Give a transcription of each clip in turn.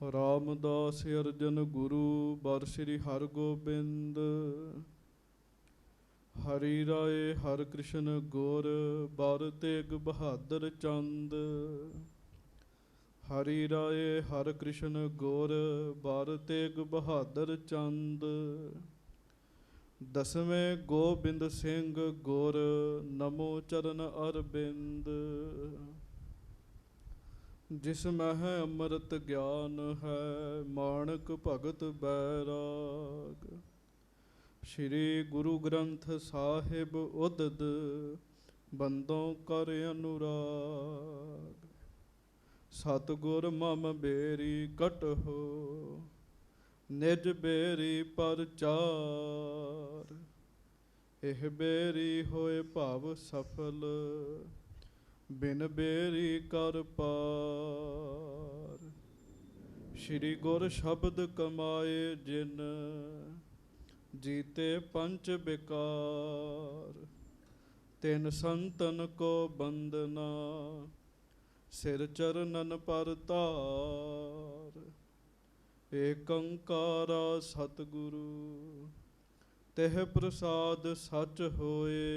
ਰਾਮਦਾਸ ਅਰਜਨ ਗੁਰੂ ਬਰ ਸ੍ਰੀ ਹਰਗੋਬਿੰਦ। ਹਰੀ ਰਾਏ ਹਰਿ ਕ੍ਰਿਸ਼ਨ ਗੁਰ ਬਰ ਤੇਗ ਬਹਾਦਰ ਚੰਦ। ਹਰੀ ਰਾਏ ਹਰਿ ਕ੍ਰਿਸ਼ਨ ਗੁਰ ਬਰ ਤੇਗ ਬਹਾਦਰ ਚੰਦ। ਦਸਵੇਂ ਗੋਬਿੰਦ ਸਿੰਘ ਗੁਰ ਨਮੋ ਚਰਨ ਅਰਬਿੰਦ। ਜਿਸ ਮਹਿ ਅੰਮ੍ਰਿਤ ਗਿਆਨ ਹੈ ਮਾਣਕ ਭਗਤ ਬੈਰਾਗ। ਸ਼੍ਰੀ ਗੁਰੂ ਗ੍ਰੰਥ ਸਾਹਿਬ ਉਦਦ ਬੰਦੋਂ ਕਰ ਅਨੁਰਾਗ। ਸਤਿਗੁਰ ਮਮ ਬੇਰੀ ਕਟਹੁ ਨਿਜ ਬੇਰੀ ਪਰਚਾਰ। ਇਹ ਬੇਰੀ ਹੋਏ ਭਵ ਸਫਲ ਬਿਨ ਬੇਰੀ ਕਰ ਪਾਰ। ਸ਼੍ਰੀ ਗੁਰ ਸ਼ਬਦ ਕਮਾਏ ਜਿਨ ਜੀਤੇ ਪੰਚ ਬਿਕਾਰ। ਤਿਨ ਸੰਤਨ ਕੋ ਬੰਦਨਾ ਸਿਰ ਚਰਨਨ ਪਰ ਧਾਰ। ਏਕ ਓੰਕਾਰਾ ਸਤਿਗੁਰੂ ਤਿਹ ਪ੍ਰਸਾਦ ਸਚ ਹੋਏ।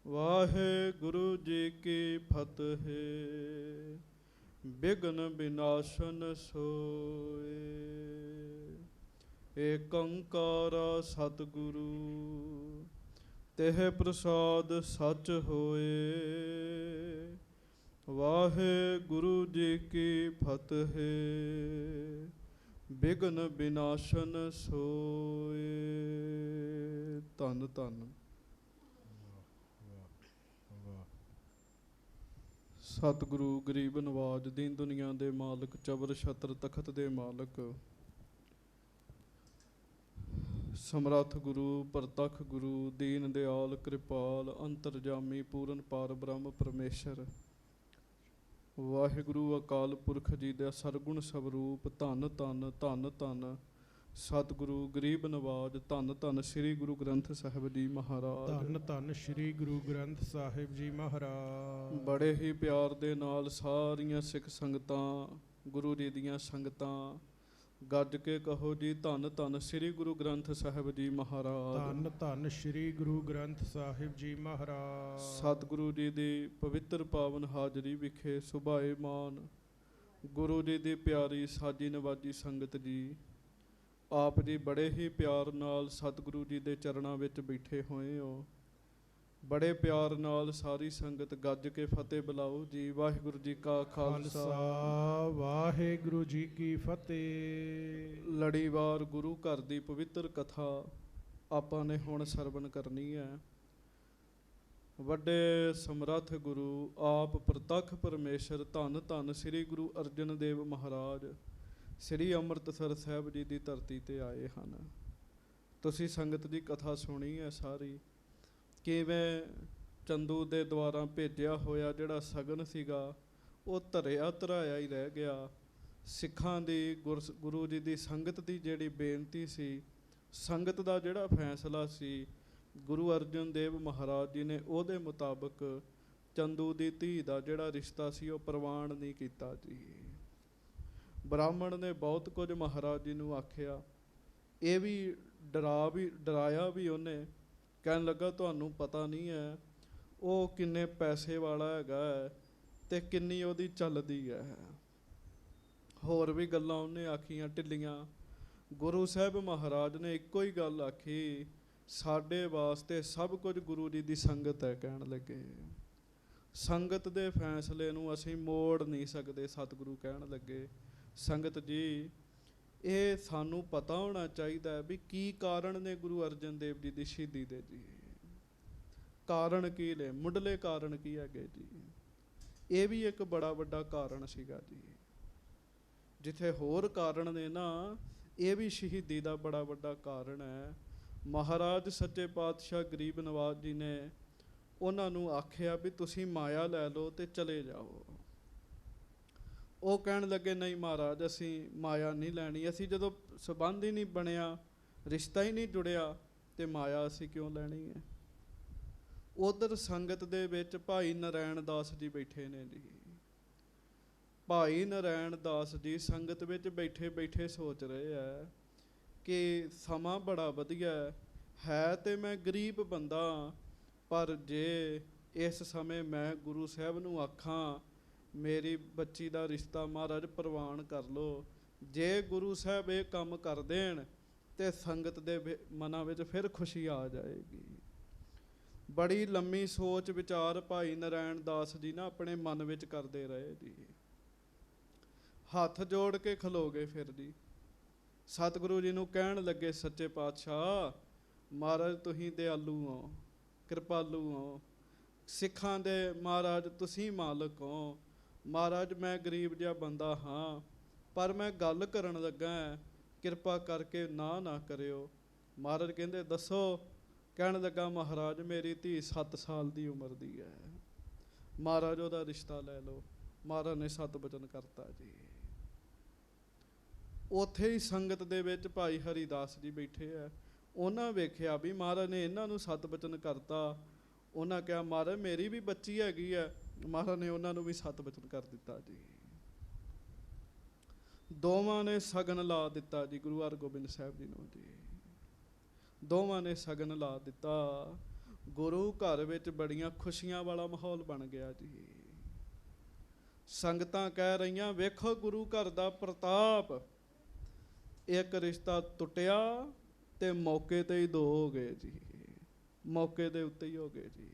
ਵਾਹਿਗੁਰੂ ਜੀ ਕੀ ਫਤਿਹ। ਬਿਘਨ ਬਿਨਾਸ਼ਨ ਸੋਏ। ਏਕ ਓੰਕਾਰਾ ਸਤਿਗੁਰੂ ਤਿਹ ਪ੍ਰਸਾਦ ਸਚ ਹੋਏ। ਵਾਹਿਗੁਰੂ ਜੀ ਕੀ ਫਤਿਹ। ਬਿਘਨ ਬਿਨਾਸ਼ਨ ਸੋਏ। ਧੰਨ ਧੰਨ ਸਤਿਗੁਰੂ ਗਰੀਬ ਨਵਾਜ ਦੀਨ ਦੁਨੀਆ ਦੇ ਮਾਲਕ ਚਬਰ ਛਤਰ ਤਖਤ ਦੇ ਮਾਲਕ ਸਮਰੱਥ ਗੁਰੂ ਪ੍ਰਤੱਖ ਗੁਰੂ ਦੀਨ ਦਿਆਲ ਕਿਰਪਾਲ ਅੰਤਰਜਾਮੀ ਪੂਰਨ ਪਾਰ ਬ੍ਰਹਮ ਪਰਮੇਸ਼ਰ ਵਾਹਿਗੁਰੂ ਅਕਾਲ ਪੁਰਖ ਜੀ ਦਾ ਸਰਗੁਣ ਸਵਰੂਪ। ਧੰਨ ਧੰਨ ਧੰਨ ਧੰਨ ਸਤਿਗੁਰੂ ਗਰੀਬ ਨਵਾਜ। ਧੰਨ ਧੰਨ ਸ੍ਰੀ ਗੁਰੂ ਗ੍ਰੰਥ ਸਾਹਿਬ ਜੀ ਮਹਾਰਾਜ। ਧੰਨ ਧੰਨ ਸ੍ਰੀ ਗੁਰੂ ਗ੍ਰੰਥ ਸਾਹਿਬ ਜੀ ਮਹਾਰਾਜ। ਬੜੇ ਹੀ ਪਿਆਰ ਦੇ ਨਾਲ ਸਾਰੀਆਂ ਸਿੱਖ ਸੰਗਤਾਂ ਗੁਰੂ ਜੀ ਦੀਆਂ ਸੰਗਤਾਂ ਗੱਜ ਕੇ ਕਹੋ ਜੀ ਧੰਨ ਧੰਨ ਸ੍ਰੀ ਗੁਰੂ ਗ੍ਰੰਥ ਸਾਹਿਬ ਜੀ ਮਹਾਰਾਜ। ਧੰਨ ਧੰਨ ਸ੍ਰੀ ਗੁਰੂ ਗ੍ਰੰਥ ਸਾਹਿਬ ਜੀ ਮਹਾਰਾਜ। ਸਤਿਗੁਰੂ ਜੀ ਦੀ ਪਵਿੱਤਰ ਪਾਵਨ ਹਾਜ਼ਰੀ ਵਿਖੇ ਸੁਭਾਏਮਾਨ ਗੁਰੂ ਜੀ ਦੀ ਪਿਆਰੀ ਸਾਜੀ ਨਵਾਜੀ ਸੰਗਤ ਜੀ, ਆਪ ਜੀ ਬੜੇ ਹੀ ਪਿਆਰ ਨਾਲ ਸਤਿਗੁਰੂ ਜੀ ਦੇ ਚਰਨਾਂ ਵਿੱਚ ਬੈਠੇ ਹੋਏ ਹੋ। ਬੜੇ ਪਿਆਰ ਨਾਲ ਸਾਰੀ ਸੰਗਤ ਗੱਜ ਕੇ ਫਤਿਹ ਬੁਲਾਓ ਜੀ। ਵਾਹਿਗੁਰੂ ਜੀ ਕਾ ਖਾਲਸਾ ਵਾਹਿਗੁਰੂ ਜੀ ਕੀ ਫਤਿਹ। ਲੜੀਵਾਰ ਗੁਰੂ ਘਰ ਦੀ ਪਵਿੱਤਰ ਕਥਾ ਆਪਾਂ ਨੇ ਹੁਣ ਸਰਵਣ ਕਰਨੀ ਹੈ। ਵੱਡੇ ਸਮਰੱਥ ਗੁਰੂ ਆਪ ਪ੍ਰਤੱਖ ਪਰਮੇਸ਼ਰ ਧੰਨ ਧੰਨ ਸ੍ਰੀ ਗੁਰੂ ਅਰਜਨ ਦੇਵ ਮਹਾਰਾਜ ਸ੍ਰੀ ਅੰਮ੍ਰਿਤਸਰ ਸਾਹਿਬ ਜੀ ਦੀ ਧਰਤੀ 'ਤੇ ਆਏ ਹਨ। ਤੁਸੀਂ ਸੰਗਤ ਦੀ ਕਥਾ ਸੁਣੀ ਹੈ ਸਾਰੀ, ਕਿਵੇਂ ਚੰਦੂ ਦੇ ਦੁਆਰਾ ਭੇਜਿਆ ਹੋਇਆ ਜਿਹੜਾ ਸ਼ਗਨ ਸੀਗਾ ਉਹ ਧਰਿਆ ਧਰਾਇਆ ਹੀ ਰਹਿ ਗਿਆ। ਸਿੱਖਾਂ ਦੀ ਗੁਰੂ ਜੀ ਦੀ ਸੰਗਤ ਦੀ ਜਿਹੜੀ ਬੇਨਤੀ ਸੀ, ਸੰਗਤ ਦਾ ਜਿਹੜਾ ਫੈਸਲਾ ਸੀ, ਗੁਰੂ ਅਰਜਨ ਦੇਵ ਮਹਾਰਾਜ ਜੀ ਨੇ ਉਹਦੇ ਮੁਤਾਬਕ ਚੰਦੂ ਦੀ ਧੀ ਦਾ ਜਿਹੜਾ ਰਿਸ਼ਤਾ ਸੀ ਉਹ ਪ੍ਰਵਾਨ ਨਹੀਂ ਕੀਤਾ ਜੀ। ਬ੍ਰਾਹਮਣ ਨੇ ਬਹੁਤ ਕੁਝ ਮਹਾਰਾਜ ਜੀ ਨੂੰ ਆਖਿਆ, ਇਹ ਵੀ ਡਰਾਇਆ ਵੀ ਉਹਨੇ। ਕਹਿਣ ਲੱਗਾ ਤੁਹਾਨੂੰ ਪਤਾ ਨਹੀਂ ਹੈ ਉਹ ਕਿੰਨੇ ਪੈਸੇ ਵਾਲਾ ਹੈਗਾ ਅਤੇ ਕਿੰਨੀ ਉਹਦੀ ਚੱਲਦੀ ਹੈ। ਹੋਰ ਵੀ ਗੱਲਾਂ ਉਹਨੇ ਆਖੀਆਂ ਢਿੱਲੀਆਂ। ਗੁਰੂ ਸਾਹਿਬ ਮਹਾਰਾਜ ਨੇ ਇੱਕੋ ਹੀ ਗੱਲ ਆਖੀ, ਸਾਡੇ ਵਾਸਤੇ ਸਭ ਕੁਝ ਗੁਰੂ ਜੀ ਦੀ ਸੰਗਤ ਹੈ। ਕਹਿਣ ਲੱਗੇ ਸੰਗਤ ਦੇ ਫੈਸਲੇ ਨੂੰ ਅਸੀਂ ਮੋੜ ਨਹੀਂ ਸਕਦੇ। ਸਤਿਗੁਰੂ ਕਹਿਣ ਲੱਗੇ ਸੰਗਤ ਜੀ ਇਹ ਸਾਨੂੰ ਪਤਾ ਹੋਣਾ ਚਾਹੀਦਾ ਵੀ ਕੀ ਕਾਰਨ ਨੇ ਗੁਰੂ ਅਰਜਨ ਦੇਵ ਜੀ ਦੀ ਸ਼ਹੀਦੀ ਦੇ ਜੀ। ਕਾਰਨ ਕੀ ਨੇ, ਮੁੱਢਲੇ ਕਾਰਨ ਕੀ ਹੈਗੇ ਜੀ। ਇਹ ਵੀ ਇੱਕ ਬੜਾ ਵੱਡਾ ਕਾਰਨ ਸੀਗਾ ਜੀ। ਜਿੱਥੇ ਹੋਰ ਕਾਰਨ ਨੇ ਨਾ, ਇਹ ਵੀ ਸ਼ਹੀਦੀ ਦਾ ਬੜਾ ਵੱਡਾ ਕਾਰਨ ਹੈ। ਮਹਾਰਾਜ ਸੱਚੇ ਪਾਤਸ਼ਾਹ ਗਰੀਬ ਨਵਾਜ ਜੀ ਨੇ ਉਹਨਾਂ ਨੂੰ ਆਖਿਆ ਵੀ ਤੁਸੀਂ ਮਾਇਆ ਲੈ ਲਓ ਅਤੇ ਚਲੇ ਜਾਓ। ਉਹ ਕਹਿਣ ਲੱਗੇ ਨਹੀਂ ਮਹਾਰਾਜ ਅਸੀਂ ਮਾਇਆ ਨਹੀਂ ਲੈਣੀ। ਅਸੀਂ ਜਦੋਂ ਸੰਬੰਧ ਹੀ ਨਹੀਂ ਬਣਿਆ, ਰਿਸ਼ਤਾ ਹੀ ਨਹੀਂ ਜੁੜਿਆ ਅਤੇ ਮਾਇਆ ਅਸੀਂ ਕਿਉਂ ਲੈਣੀ ਹੈ। ਉਧਰ ਸੰਗਤ ਦੇ ਵਿੱਚ ਭਾਈ ਨਰੈਣ ਦਾਸ ਜੀ ਬੈਠੇ ਨੇ ਜੀ। ਭਾਈ ਨਰੈਣ ਦਾਸ ਜੀ ਸੰਗਤ ਵਿੱਚ ਬੈਠੇ ਬੈਠੇ ਸੋਚ ਰਹੇ ਆ ਕਿ ਸਮਾਂ ਬੜਾ ਵਧੀਆ ਹੈ ਤੇ ਮੈਂ ਗਰੀਬ ਬੰਦਾ, ਪਰ ਜੇ ਇਸ ਸਮੇਂ ਮੈਂ ਗੁਰੂ ਸਾਹਿਬ ਨੂੰ ਆਖਾਂ ਮੇਰੀ ਬੱਚੀ ਦਾ ਰਿਸ਼ਤਾ ਮਹਾਰਾਜ ਪ੍ਰਵਾਨ ਕਰ ਲਓ, ਜੇ ਗੁਰੂ ਸਾਹਿਬ ਇਹ ਕੰਮ ਕਰ ਦੇਣ ਤੇ ਸੰਗਤ ਦੇ ਮਨਾਂ ਵਿੱਚ ਫਿਰ ਖੁਸ਼ੀ ਆ ਜਾਏਗੀ। ਬੜੀ ਲੰਮੀ ਸੋਚ ਵਿਚਾਰ ਭਾਈ ਨਰੈਣ ਦਾਸ ਜੀ ਨਾ ਆਪਣੇ ਮਨ ਵਿੱਚ ਕਰਦੇ ਰਹੇ ਜੀ। ਹੱਥ ਜੋੜ ਕੇ ਖਲੋ ਗਏ ਫਿਰ ਜੀ। ਸਤਿਗੁਰੂ ਜੀ ਨੂੰ ਕਹਿਣ ਲੱਗੇ, ਸੱਚੇ ਪਾਤਸ਼ਾਹ ਮਹਾਰਾਜ ਤੁਸੀਂ ਦਿਆਲੂ ਹੋ, ਕਿਰਪਾਲੂ ਹੋ, ਸਿੱਖਾਂ ਦੇ ਮਹਾਰਾਜ ਤੁਸੀਂ ਮਾਲਕ ਹੋ। ਮਹਾਰਾਜ ਮੈਂ ਗਰੀਬ ਜਿਹਾ ਬੰਦਾ ਹਾਂ, ਪਰ ਮੈਂ ਗੱਲ ਕਰਨ ਲੱਗਾ, ਕਿਰਪਾ ਕਰਕੇ ਨਾ ਕਰਿਓ। ਮਹਾਰਾਜ ਕਹਿੰਦੇ ਦੱਸੋ। ਕਹਿਣ ਲੱਗਾ, ਮਹਾਰਾਜ ਮੇਰੀ ਧੀ 7 ਸਾਲ ਦੀ ਉਮਰ ਦੀ ਹੈ, ਮਹਾਰਾਜ ਉਹਦਾ ਰਿਸ਼ਤਾ ਲੈ ਲਓ। ਮਹਾਰਾਜ ਨੇ ਸਤ ਬਚਨ ਕਰਤਾ ਜੀ। ਉੱਥੇ ਹੀ ਸੰਗਤ ਦੇ ਵਿੱਚ ਭਾਈ ਹਰੀਦਾਸ ਜੀ ਬੈਠੇ ਆ। ਉਹਨਾਂ ਵੇਖਿਆ ਵੀ ਮਹਾਰਾਜ ਨੇ ਇਹਨਾਂ ਨੂੰ ਸਤ ਬਚਨ ਕਰਤਾ। ਉਹਨਾਂ ਕਿਹਾ, ਮਹਾਰਾਜ ਮੇਰੀ ਵੀ ਬੱਚੀ ਹੈਗੀ ਹੈ। ਮਹਾਰਾਜ ਨੇ ਉਹਨਾਂ ਨੂੰ ਵੀ ਸਤ ਬਚਨ ਕਰ ਦਿੱਤਾ ਜੀ। ਦੋਵਾਂ ਨੇ ਸ਼ਗਨ ਲਾ ਦਿੱਤਾ ਜੀ ਗੁਰੂ ਹਰਗੋਬਿੰਦ ਸਾਹਿਬ ਜੀ ਨੂੰ ਜੀ। ਦੋਵਾਂ ਨੇ ਸ਼ਗਨ ਲਾ ਦਿੱਤਾ। ਗੁਰੂ ਘਰ ਵਿੱਚ ਬੜੀਆਂ ਖੁਸ਼ੀਆਂ ਵਾਲਾ ਮਾਹੌਲ ਬਣ ਗਿਆ ਜੀ। ਸੰਗਤਾਂ ਕਹਿ ਰਹੀਆਂ, ਵੇਖੋ ਗੁਰੂ ਘਰ ਦਾ ਪ੍ਰਤਾਪ, ਇੱਕ ਰਿਸ਼ਤਾ ਟੁੱਟਿਆ ਤੇ ਮੌਕੇ ਤੇ ਹੀ 2 ਹੋ ਗਏ ਜੀ, ਮੌਕੇ ਦੇ ਉੱਤੇ ਹੀ ਹੋ ਗਏ ਜੀ।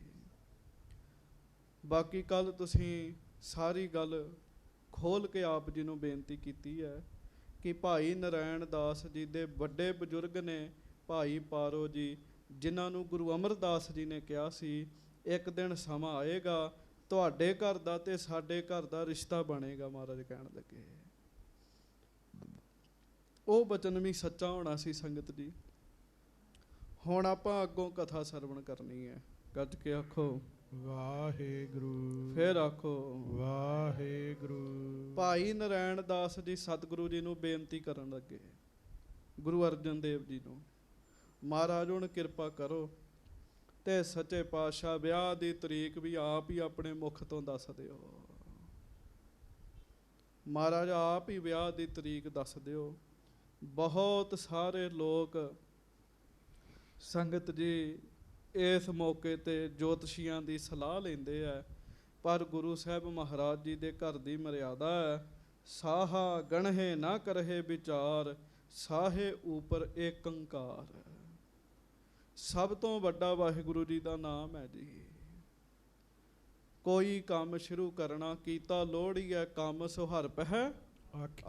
ਬਾਕੀ ਕੱਲ ਤੁਸੀਂ ਸਾਰੀ ਗੱਲ ਖੋਲ ਕੇ ਆਪ ਜੀ ਨੂੰ ਬੇਨਤੀ ਕੀਤੀ ਹੈ ਕਿ ਭਾਈ ਨਰੈਣ ਦਾਸ ਜੀ ਦੇ ਵੱਡੇ ਬਜ਼ੁਰਗ ਨੇ ਭਾਈ ਪਾਰੋ ਜੀ, ਜਿਨ੍ਹਾਂ ਨੂੰ ਗੁਰੂ ਅਮਰਦਾਸ ਜੀ ਨੇ ਕਿਹਾ ਸੀ ਇੱਕ ਦਿਨ ਸਮਾਂ ਆਏਗਾ ਤੁਹਾਡੇ ਘਰ ਦਾ ਤੇ ਸਾਡੇ ਘਰ ਦਾ ਰਿਸ਼ਤਾ ਬਣੇਗਾ। ਮਹਾਰਾਜ ਕਹਿਣ ਲੱਗੇ ਉਹ ਬਚਨ ਵੀ ਸੱਚਾ ਹੋਣਾ ਸੀ ਸੰਗਤ ਜੀ। ਹੁਣ ਆਪਾਂ ਅੱਗੋਂ ਕਥਾ ਸਰਵਣ ਕਰਨੀ ਹੈ। ਗੱਜ ਕੇ ਆਖੋ ਵਾਹਿਗੁਰੂ। ਫਿਰ ਆਖੋ ਵਾਹਿਗੁਰੂ। ਭਾਈ ਨਰੈਣ ਦਾਸ ਜੀ ਸਤਿਗੁਰੂ ਜੀ ਨੂੰ ਬੇਨਤੀ ਕਰਨ ਲੱਗੇ, ਗੁਰੂ ਅਰਜਨ ਦੇਵ ਜੀ ਨੂੰ, ਮਹਾਰਾਜ ਹੁਣ ਕਿਰਪਾ ਕਰੋ ਤੇ ਸੱਚੇ ਪਾਤਸ਼ਾਹ ਵਿਆਹ ਦੀ ਤਰੀਕ ਵੀ ਆਪ ਹੀ ਆਪਣੇ ਮੁਖ ਤੋਂ ਦੱਸ ਦਿਓ। ਮਹਾਰਾਜ ਆਪ ਹੀ ਵਿਆਹ ਦੀ ਤਰੀਕ ਦੱਸ ਦਿਓ। ਬਹੁਤ ਸਾਰੇ ਲੋਕ ਸੰਗਤ ਜੀ ਇਸ ਮੌਕੇ ਤੇ ਜੋਤਸ਼ੀਆਂ ਦੀ ਸਲਾਹ ਲੈਂਦੇ ਆ, ਪਰ ਗੁਰੂ ਸਾਹਿਬ ਮਹਾਰਾਜ ਜੀ ਦੇ ਘਰ ਦੀ ਮਰਿਆਦਾ ਹੈ, ਸਾਹਾ ਗਣਹੇ ਨਾ ਕਰਹੇ ਵਿਚਾਰ, ਸਾਹੇ ਉਪਰ ਏਕੰਕਾਰ। ਸਭ ਤੋਂ ਵੱਡਾ ਵਾਹਿਗੁਰੂ ਜੀ ਦਾ ਨਾਮ ਹੈ ਜੀ। ਕੋਈ ਕੰਮ ਸ਼ੁਰੂ ਕਰਨਾ ਕੀਤਾ ਲੋੜੀਐ, ਕੰਮ ਸੁਹਰ ਪਹਿ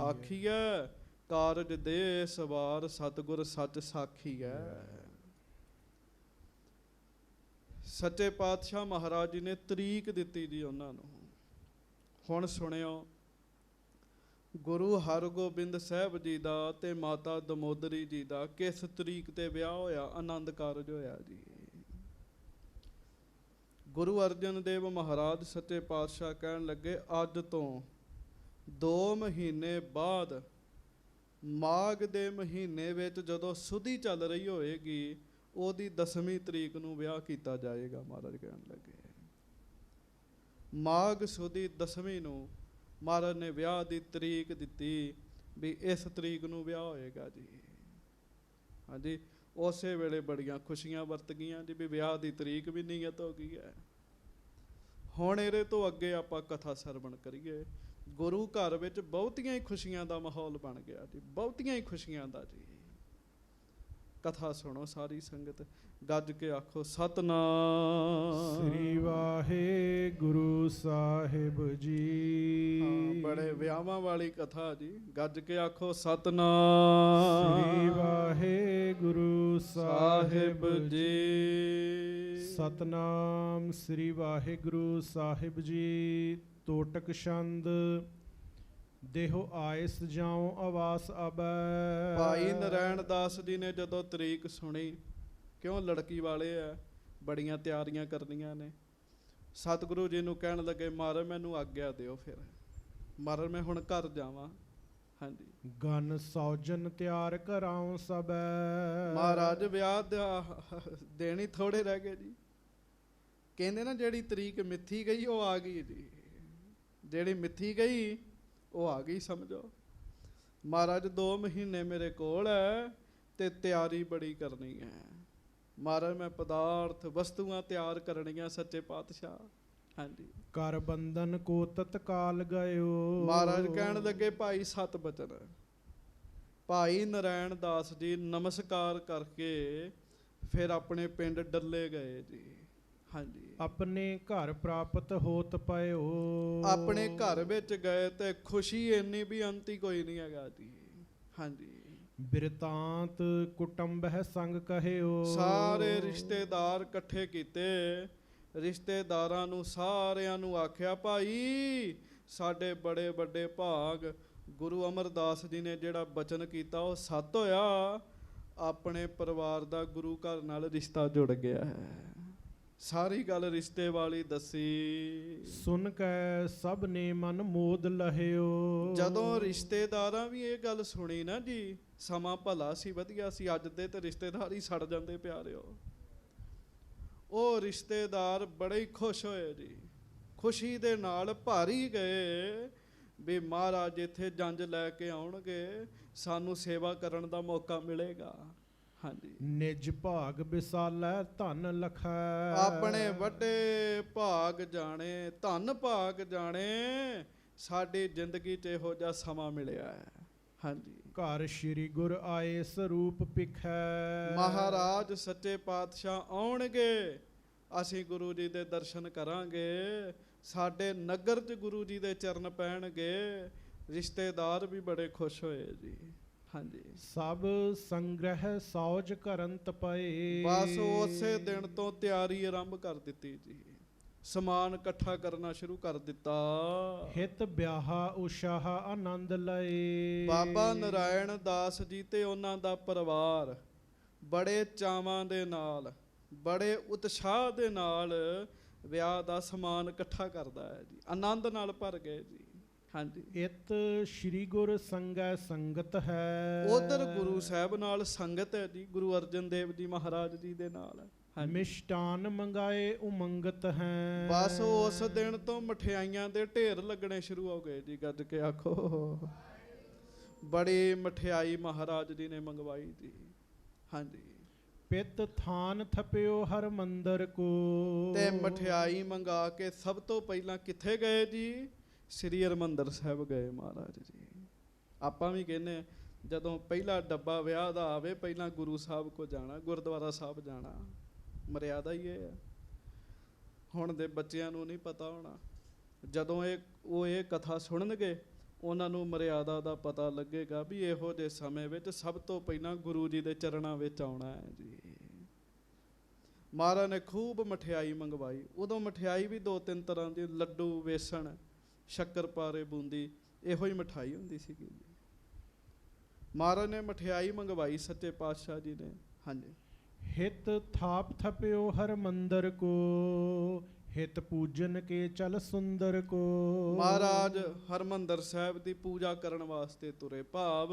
ਆਖੀਐ, ਕਾਰਜ ਦੇ ਸਵਾਰ ਸਤਿਗੁਰ ਸੱਚ ਸਾਖੀਐ। ਸੱਚੇ ਪਾਤਸ਼ਾਹ ਮਹਾਰਾਜ ਜੀ ਨੇ ਤਰੀਕ ਦਿੱਤੀ ਜੀ ਉਹਨਾਂ ਨੂੰ। ਹੁਣ ਸੁਣਿਓ, ਗੁਰੂ ਹਰਗੋਬਿੰਦ ਸਾਹਿਬ ਜੀ ਦਾ ਤੇ ਮਾਤਾ ਦਮੋਦਰੀ ਜੀ ਦਾ ਕਿਸ ਤਰੀਕ ਤੇ ਵਿਆਹ ਹੋਇਆ, ਆਨੰਦ ਕਾਰਜ ਹੋਇਆ ਜੀ। ਗੁਰੂ ਅਰਜਨ ਦੇਵ ਮਹਾਰਾਜ ਸੱਚੇ ਪਾਤਸ਼ਾਹ ਕਹਿਣ ਲੱਗੇ, ਅੱਜ ਤੋਂ 2 ਮਹੀਨੇ ਬਾਅਦ ਮਾਘ ਦੇ ਮਹੀਨੇ ਵਿੱਚ ਜਦੋਂ ਸੁਧੀ ਚੱਲ ਰਹੀ ਹੋਏਗੀ, ਉਹਦੀ 10ਵੀਂ ਤਰੀਕ ਨੂੰ ਵਿਆਹ ਕੀਤਾ ਜਾਏਗਾ। ਮਹਾਰਾਜ ਕਹਿਣ ਲੱਗੇ ਮਾਘ ਸੁਦੀ 10ਵੀਂ ਨੂੰ ਮਹਾਰਾਜ ਨੇ ਵਿਆਹ ਦੀ ਤਰੀਕ ਦਿੱਤੀ ਵੀ ਇਸ ਤਰੀਕ ਨੂੰ ਵਿਆਹ ਹੋਏਗਾ ਜੀ। ਹਾਂਜੀ, ਉਸੇ ਵੇਲੇ ਬੜੀਆਂ ਖੁਸ਼ੀਆਂ ਵਰਤ ਗਈਆਂ ਜੀ ਵੀ ਵਿਆਹ ਦੀ ਤਰੀਕ ਵੀ ਨਿਯਤ ਹੋ ਗਈ ਹੈ। ਹੁਣ ਇਹਦੇ ਤੋਂ ਅੱਗੇ ਆਪਾਂ ਕਥਾ ਸਰਵਣ ਕਰੀਏ। ਗੁਰੂ ਘਰ ਵਿੱਚ ਬਹੁਤੀਆਂ ਹੀ ਖੁਸ਼ੀਆਂ ਦਾ ਮਾਹੌਲ ਬਣ ਗਿਆ ਜੀ, ਬਹੁਤੀਆਂ ਹੀ ਖੁਸ਼ੀਆਂ ਦਾ ਜੀ। ਕਥਾ ਸੁਣੋ ਸਾਰੀ ਸੰਗਤ, ਗੱਜ ਕੇ ਆਖੋ ਸਤਨਾਮ ਸ੍ਰੀ ਵਾਹਿਗੁਰੂ ਸਾਹਿਬ ਜੀ। ਬੜੇ ਵਿਆਹਾਂ ਵਾਲੀ ਕਥਾ ਜੀ। ਗੱਜ ਕੇ ਆਖੋ ਸਤਨਾਮ ਸ੍ਰੀ ਵਾਹਿਗੁਰੂ ਸਾਹਿਬ ਜੀ। ਸਤਨਾਮ ਸ੍ਰੀ ਵਾਹਿਗੁਰੂ ਸਾਹਿਬ ਜੀ। ਤੋਟਕ ਛੰਦ ਦੇਹੋ ਆਇਸ ਜਾਉ ਆਵਾਸ ਆਬੈ। ਭਾਈ ਨਰੈਣ ਦਾਸ ਜੀ ਨੇ ਜਦੋਂ ਤਰੀਕ ਸੁਣੀ, ਕਿਉਂ ਲੜਕੀ ਵਾਲੇ ਆ, ਬੜੀਆਂ ਤਿਆਰੀਆਂ ਕਰਨੀਆਂ ਨੇ। ਸਤਿਗੁਰੂ ਜੀ ਨੂੰ ਕਹਿਣ ਲੱਗੇ, ਮਹਾਰਾਜ ਮੈਨੂੰ ਆਗਿਆ ਦਿਓ। ਫਿਰ ਮਹਾਰਾਜ ਮੈਂ ਹੁਣ ਘਰ ਜਾਵਾਂ। ਹਾਂਜੀ, ਗਨ ਸੌਜਨ ਤਿਆਰ ਕਰਾਉ ਸਬੈ। ਮਹਾਰਾਜ ਵਿਆਹ ਦੇਣੀ ਥੋੜੇ ਰਹਿ ਗਏ ਜੀ। ਕਹਿੰਦੇ ਨਾ ਜਿਹੜੀ ਤਰੀਕ ਮਿੱਥੀ ਗਈ ਉਹ ਆ ਗਈ ਜੀ। ਜਿਹੜੀ ਮਿੱਥੀ ਗਈ ਉਹ ਆ ਗਈ ਸਮਝੋ। ਮਹਾਰਾਜ 2 ਮਹੀਨੇ ਮੇਰੇ ਕੋਲ ਹੈ ਤੇ ਤਿਆਰੀ ਬੜੀ ਕਰਨੀ ਹੈ। ਮਹਾਰਾਜ ਮੈਂ ਪਦਾਰਥ ਵਸਤੂਆਂ ਤਿਆਰ ਕਰਨੀਆਂ ਸੱਚੇ ਪਾਤਸ਼ਾਹ। ਹਾਂਜੀ। ਕਰ ਬੰਧਨ ਕੋ ਤਤਕਾਲ ਗਇਓ। ਮਹਾਰਾਜ ਕਹਿਣ ਲੱਗੇ ਭਾਈ ਸਤ ਬਚਨ। ਭਾਈ ਨਰਾਇਣ ਦਾਸ ਜੀ ਨਮਸਕਾਰ ਕਰਕੇ ਫਿਰ ਆਪਣੇ ਪਿੰਡ ਡੱਲੇ ਗਏ ਜੀ। ਹਾਂਜੀ। ਆਪਣੇ ਘਰ ਪ੍ਰਾਪਤ ਹੋਤ ਪਇਓ। ਆਪਣੇ ਘਰ ਵਿੱਚ ਗਏ ਤੇ ਖੁਸ਼ੀ ਇੰਨੀ ਵੀ ਅੰਤੀ ਕੋਈ ਨਹੀਂ ਹੈਗਾ ਜੀ। ਹਾਂਜੀ। ਬਿਰਤਾਂਤ ਕੁਟੰਬਹਿ ਸੰਗ ਕਹਿਓ। ਸਾਰੇ ਰਿਸ਼ਤੇਦਾਰ ਇਕੱਠੇ ਕੀਤੇ। ਰਿਸ਼ਤੇਦਾਰਾਂ ਨੂੰ ਸਾਰਿਆਂ ਨੂੰ ਆਖਿਆ ਭਾਈ ਸਾਡੇ ਬੜੇ ਵੱਡੇ ਭਾਗ ਗੁਰੂ ਅਮਰਦਾਸ ਜੀ ਨੇ ਜਿਹੜਾ ਬਚਨ ਕੀਤਾ ਉਹ ਸੱਤ ਹੋਇਆ। ਆਪਣੇ ਪਰਿਵਾਰ ਦਾ ਗੁਰੂ ਘਰ ਨਾਲ ਰਿਸ਼ਤਾ ਜੁੜ ਗਿਆ ਹੈ। ਸਾਰੀ ਗੱਲ ਰਿਸ਼ਤੇ ਵਾਲੀ ਦੱਸੀ। ਸੁਣ ਕੇ ਸਭ ਨੇ ਮਨ ਮੋਦ ਲਹਿਓ। ਜਦੋਂ ਰਿਸ਼ਤੇਦਾਰਾਂ ਵੀ ਇਹ ਗੱਲ ਸੁਣੀ ਨਾ ਜੀ, ਸਮਾਂ ਭਲਾ ਸੀ, ਵਧੀਆ ਸੀ। ਅੱਜ ਦੇ ਤੇ ਰਿਸ਼ਤੇਦਾਰ ਹੀ ਸੜ ਜਾਂਦੇ ਪਿਆਰਿਓ। ਉਹ ਰਿਸ਼ਤੇਦਾਰ ਬੜੇ ਹੀ ਖੁਸ਼ ਹੋਏ ਜੀ। ਖੁਸ਼ੀ ਦੇ ਨਾਲ ਭਾਰੀ ਗਏ ਵੀ ਮਹਾਰਾਜ ਇੱਥੇ ਜੰਝ ਲੈ ਕੇ ਆਉਣਗੇ, ਸਾਨੂੰ ਸੇਵਾ ਕਰਨ ਦਾ ਮੌਕਾ ਮਿਲੇਗਾ। ਹਾਂਜੀ। ਨਿਜ ਭਾਗ ਵਿਸਾਲੈ ਧਨ ਲਖੈ। ਆਪਣੇ ਵੱਡੇ ਭਾਗ ਜਾਣੇ, ਧਨ ਭਾਗ ਜਾਣੇ, ਸਾਡੀ ਜ਼ਿੰਦਗੀ 'ਚ ਇਹੋ ਜਿਹਾ ਸਮਾਂ ਮਿਲਿਆ ਹੈ। ਹਾਂਜੀ। ਘਰ ਸ੍ਰੀ ਗੁਰ ਆਏ ਸਰੂਪ ਪਿਖੈ। ਮਹਾਰਾਜ ਸੱਚੇ ਪਾਤਸ਼ਾਹ ਆਉਣਗੇ, ਅਸੀਂ ਗੁਰੂ ਜੀ ਦੇ ਦਰਸ਼ਨ ਕਰਾਂਗੇ, ਸਾਡੇ ਨਗਰ 'ਚ ਗੁਰੂ ਜੀ ਦੇ ਚਰਨ ਪੈਣਗੇ। ਰਿਸ਼ਤੇਦਾਰ ਵੀ ਬੜੇ ਖੁਸ਼ ਹੋਏ ਜੀ। ਹਾਂਜੀ। ਸਭ ਸੰਗ੍ਰਹਿ ਸੌਜ ਕਰਨ ਤਪਏ। ਬਸ ਉਸੇ ਦਿਨ ਤੋਂ ਤਿਆਰੀ ਆਰੰਭ ਕਰ ਦਿੱਤੀ ਜੀ। ਸਮਾਨ ਇਕੱਠਾ ਕਰਨਾ ਸ਼ੁਰੂ ਕਰ ਦਿੱਤਾ। ਹਿਤ ਵਿਆਹਾ ਉਸ਼ਾਹ ਆਨੰਦ ਲਏ। ਬਾਬਾ ਨਰਾਇਣ ਦਾਸ ਜੀ ਤੇ ਉਹਨਾਂ ਦਾ ਪਰਿਵਾਰ ਬੜੇ ਚਾਵਾਂ ਦੇ ਨਾਲ, ਬੜੇ ਉਤਸ਼ਾਹ ਦੇ ਨਾਲ ਵਿਆਹ ਦਾ ਸਮਾਨ ਇਕੱਠਾ ਕਰਦਾ ਹੈ ਜੀ। ਆਨੰਦ ਨਾਲ ਭਰ ਗਏ ਜੀ। ਹਾਂਜੀ। ਇਤ ਸ੍ਰੀ ਗੁਰ ਸੰਗੈ ਸੰਗਤ ਹੈ। ਉਧਰ ਗੁਰੂ ਸਾਹਿਬ ਨਾਲ ਸੰਗਤ ਹੈ ਜੀ, ਗੁਰੂ ਅਰਜਨ ਦੇਵ ਜੀ ਮਹਾਰਾਜ ਜੀ ਦੇ ਨਾਲ। ਮਿਸ਼ਟਾਨ ਮੰਗਾਏ ਉਮੰਗਤ ਹੈ। ਬਸ ਉਸ ਦਿਨ ਤੋਂ ਮਠਿਆਈਆਂ ਦੇ ਢੇਰ ਲੱਗਣੇ ਸ਼ੁਰੂ ਹੋ ਗਏ ਜੀ। ਗੱਜ ਕੇ ਆਖੋ ਬੜੀ ਮਠਿਆਈ ਮਹਾਰਾਜ ਜੀ ਨੇ ਮੰਗਵਾਈ ਜੀ। ਹਾਂਜੀ। ਪਿਤ ਥਾਨ ਥਪਿਓ ਹਰ ਮੰਦਰ ਕੋ। ਤੇ ਮਠਿਆਈ ਮੰਗਾ ਕੇ ਸਭ ਤੋਂ ਪਹਿਲਾਂ ਕਿੱਥੇ ਗਏ ਜੀ? ਸ੍ਰੀ ਹਰਿਮੰਦਰ ਸਾਹਿਬ ਗਏ ਮਹਾਰਾਜ ਜੀ। ਆਪਾਂ ਵੀ ਕਹਿੰਦੇ ਜਦੋਂ ਪਹਿਲਾ ਡੱਬਾ ਵਿਆਹ ਦਾ ਆਵੇ ਪਹਿਲਾਂ ਗੁਰੂ ਸਾਹਿਬ ਕੋ ਜਾਣਾ, ਗੁਰਦੁਆਰਾ ਸਾਹਿਬ ਜਾਣਾ। ਮਰਿਆਦਾ ਹੀ ਇਹ ਹੈ। ਹੁਣ ਦੇ ਬੱਚਿਆਂ ਨੂੰ ਨਹੀਂ ਪਤਾ ਹੋਣਾ। ਜਦੋਂ ਇਹ ਕਥਾ ਸੁਣਨਗੇ ਉਹਨਾਂ ਨੂੰ ਮਰਿਆਦਾ ਦਾ ਪਤਾ ਲੱਗੇਗਾ ਵੀ ਇਹੋ ਜਿਹੇ ਸਮੇਂ ਵਿੱਚ ਸਭ ਤੋਂ ਪਹਿਲਾਂ ਗੁਰੂ ਜੀ ਦੇ ਚਰਨਾਂ ਵਿੱਚ ਆਉਣਾ ਹੈ ਜੀ। ਮਹਾਰਾਜ ਨੇ ਖੂਬ ਮਠਿਆਈ ਮੰਗਵਾਈ। ਉਦੋਂ ਮਠਿਆਈ ਵੀ 2-3 ਤਰ੍ਹਾਂ ਦੀ, ਲੱਡੂ, ਵੇਸਣ, ਸ਼ੱਕਰਪਾਰੇ, ਬੂੰਦੀ, ਇਹੋ ਹੀ ਮਠਿਆਈ ਹੁੰਦੀ ਸੀਗੀ ਜੀ। ਮਹਾਰਾਜ ਨੇ ਮਠਿਆਈ ਮੰਗਵਾਈ ਸੱਚੇ ਪਾਤਸ਼ਾਹ ਜੀ ਨੇ। ਹਾਂਜੀ। ਹਿਤ ਥਾਪ ਥਪਿਓ ਹਰ ਮੰਦਰ ਕੋ। ਹਿਤ ਪੂਜਨ ਕੇ ਚਲ ਸੁੰਦਰ ਕੋ। ਮਹਾਰਾਜ ਹਰਮੰਦਰ ਸਾਹਿਬ ਦੀ ਪੂਜਾ ਕਰਨ ਵਾਸਤੇ ਤੁਰੇ, ਭਾਵ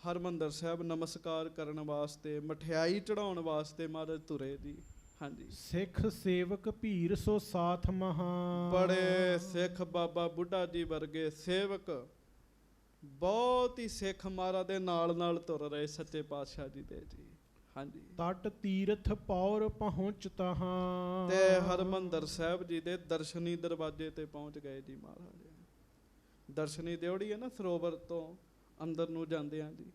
ਹਰਮੰਦਰ ਸਾਹਿਬ ਨਮਸਕਾਰ ਕਰਨ ਵਾਸਤੇ, ਮਠਿਆਈ ਚੜਾਉਣ ਵਾਸਤੇ ਮਹਾਰਾਜ ਤੁਰੇ ਜੀ। ਹਾਂਜੀ। ਸਿੱਖ ਸੇਵਕ ਭੀਰ ਸੋ ਸਾਥ ਮਹਾ। ਬੜੇ ਸਿੱਖ ਬਾਬਾ ਬੁੱਢਾ ਜੀ ਵਰਗੇ ਸੇਵਕ, ਬਹੁਤ ਹੀ ਸਿੱਖ ਮਹਾਰਾਜ ਦੇ ਨਾਲ ਨਾਲ ਤੁਰ ਰਹੇ ਸੱਚੇ ਪਾਤਸ਼ਾਹ ਜੀ ਦੇ ਜੀ। ਹਾਂਜੀ। ਤਟ ਤੀਰਥ ਪੌਰ ਪਹੁੰਚ ਤਹਾਂ। ਤੇ ਹਰਮੰਦਰ ਸਾਹਿਬ ਜੀ ਦੇ ਦਰਸ਼ਨੀ ਦਰਵਾਜ਼ੇ ਤੇ ਪਹੁੰਚ ਗਏ ਜੀ ਮਹਾਰਾਜ। ਦਰਸ਼ਨੀ ਦਿਉੜੀ ਹੈ ਨਾ, ਸਰੋਵਰ ਤੋਂ ਅੰਦਰ ਨੂੰ ਜਾਂਦੇ ਆ ਜੀ।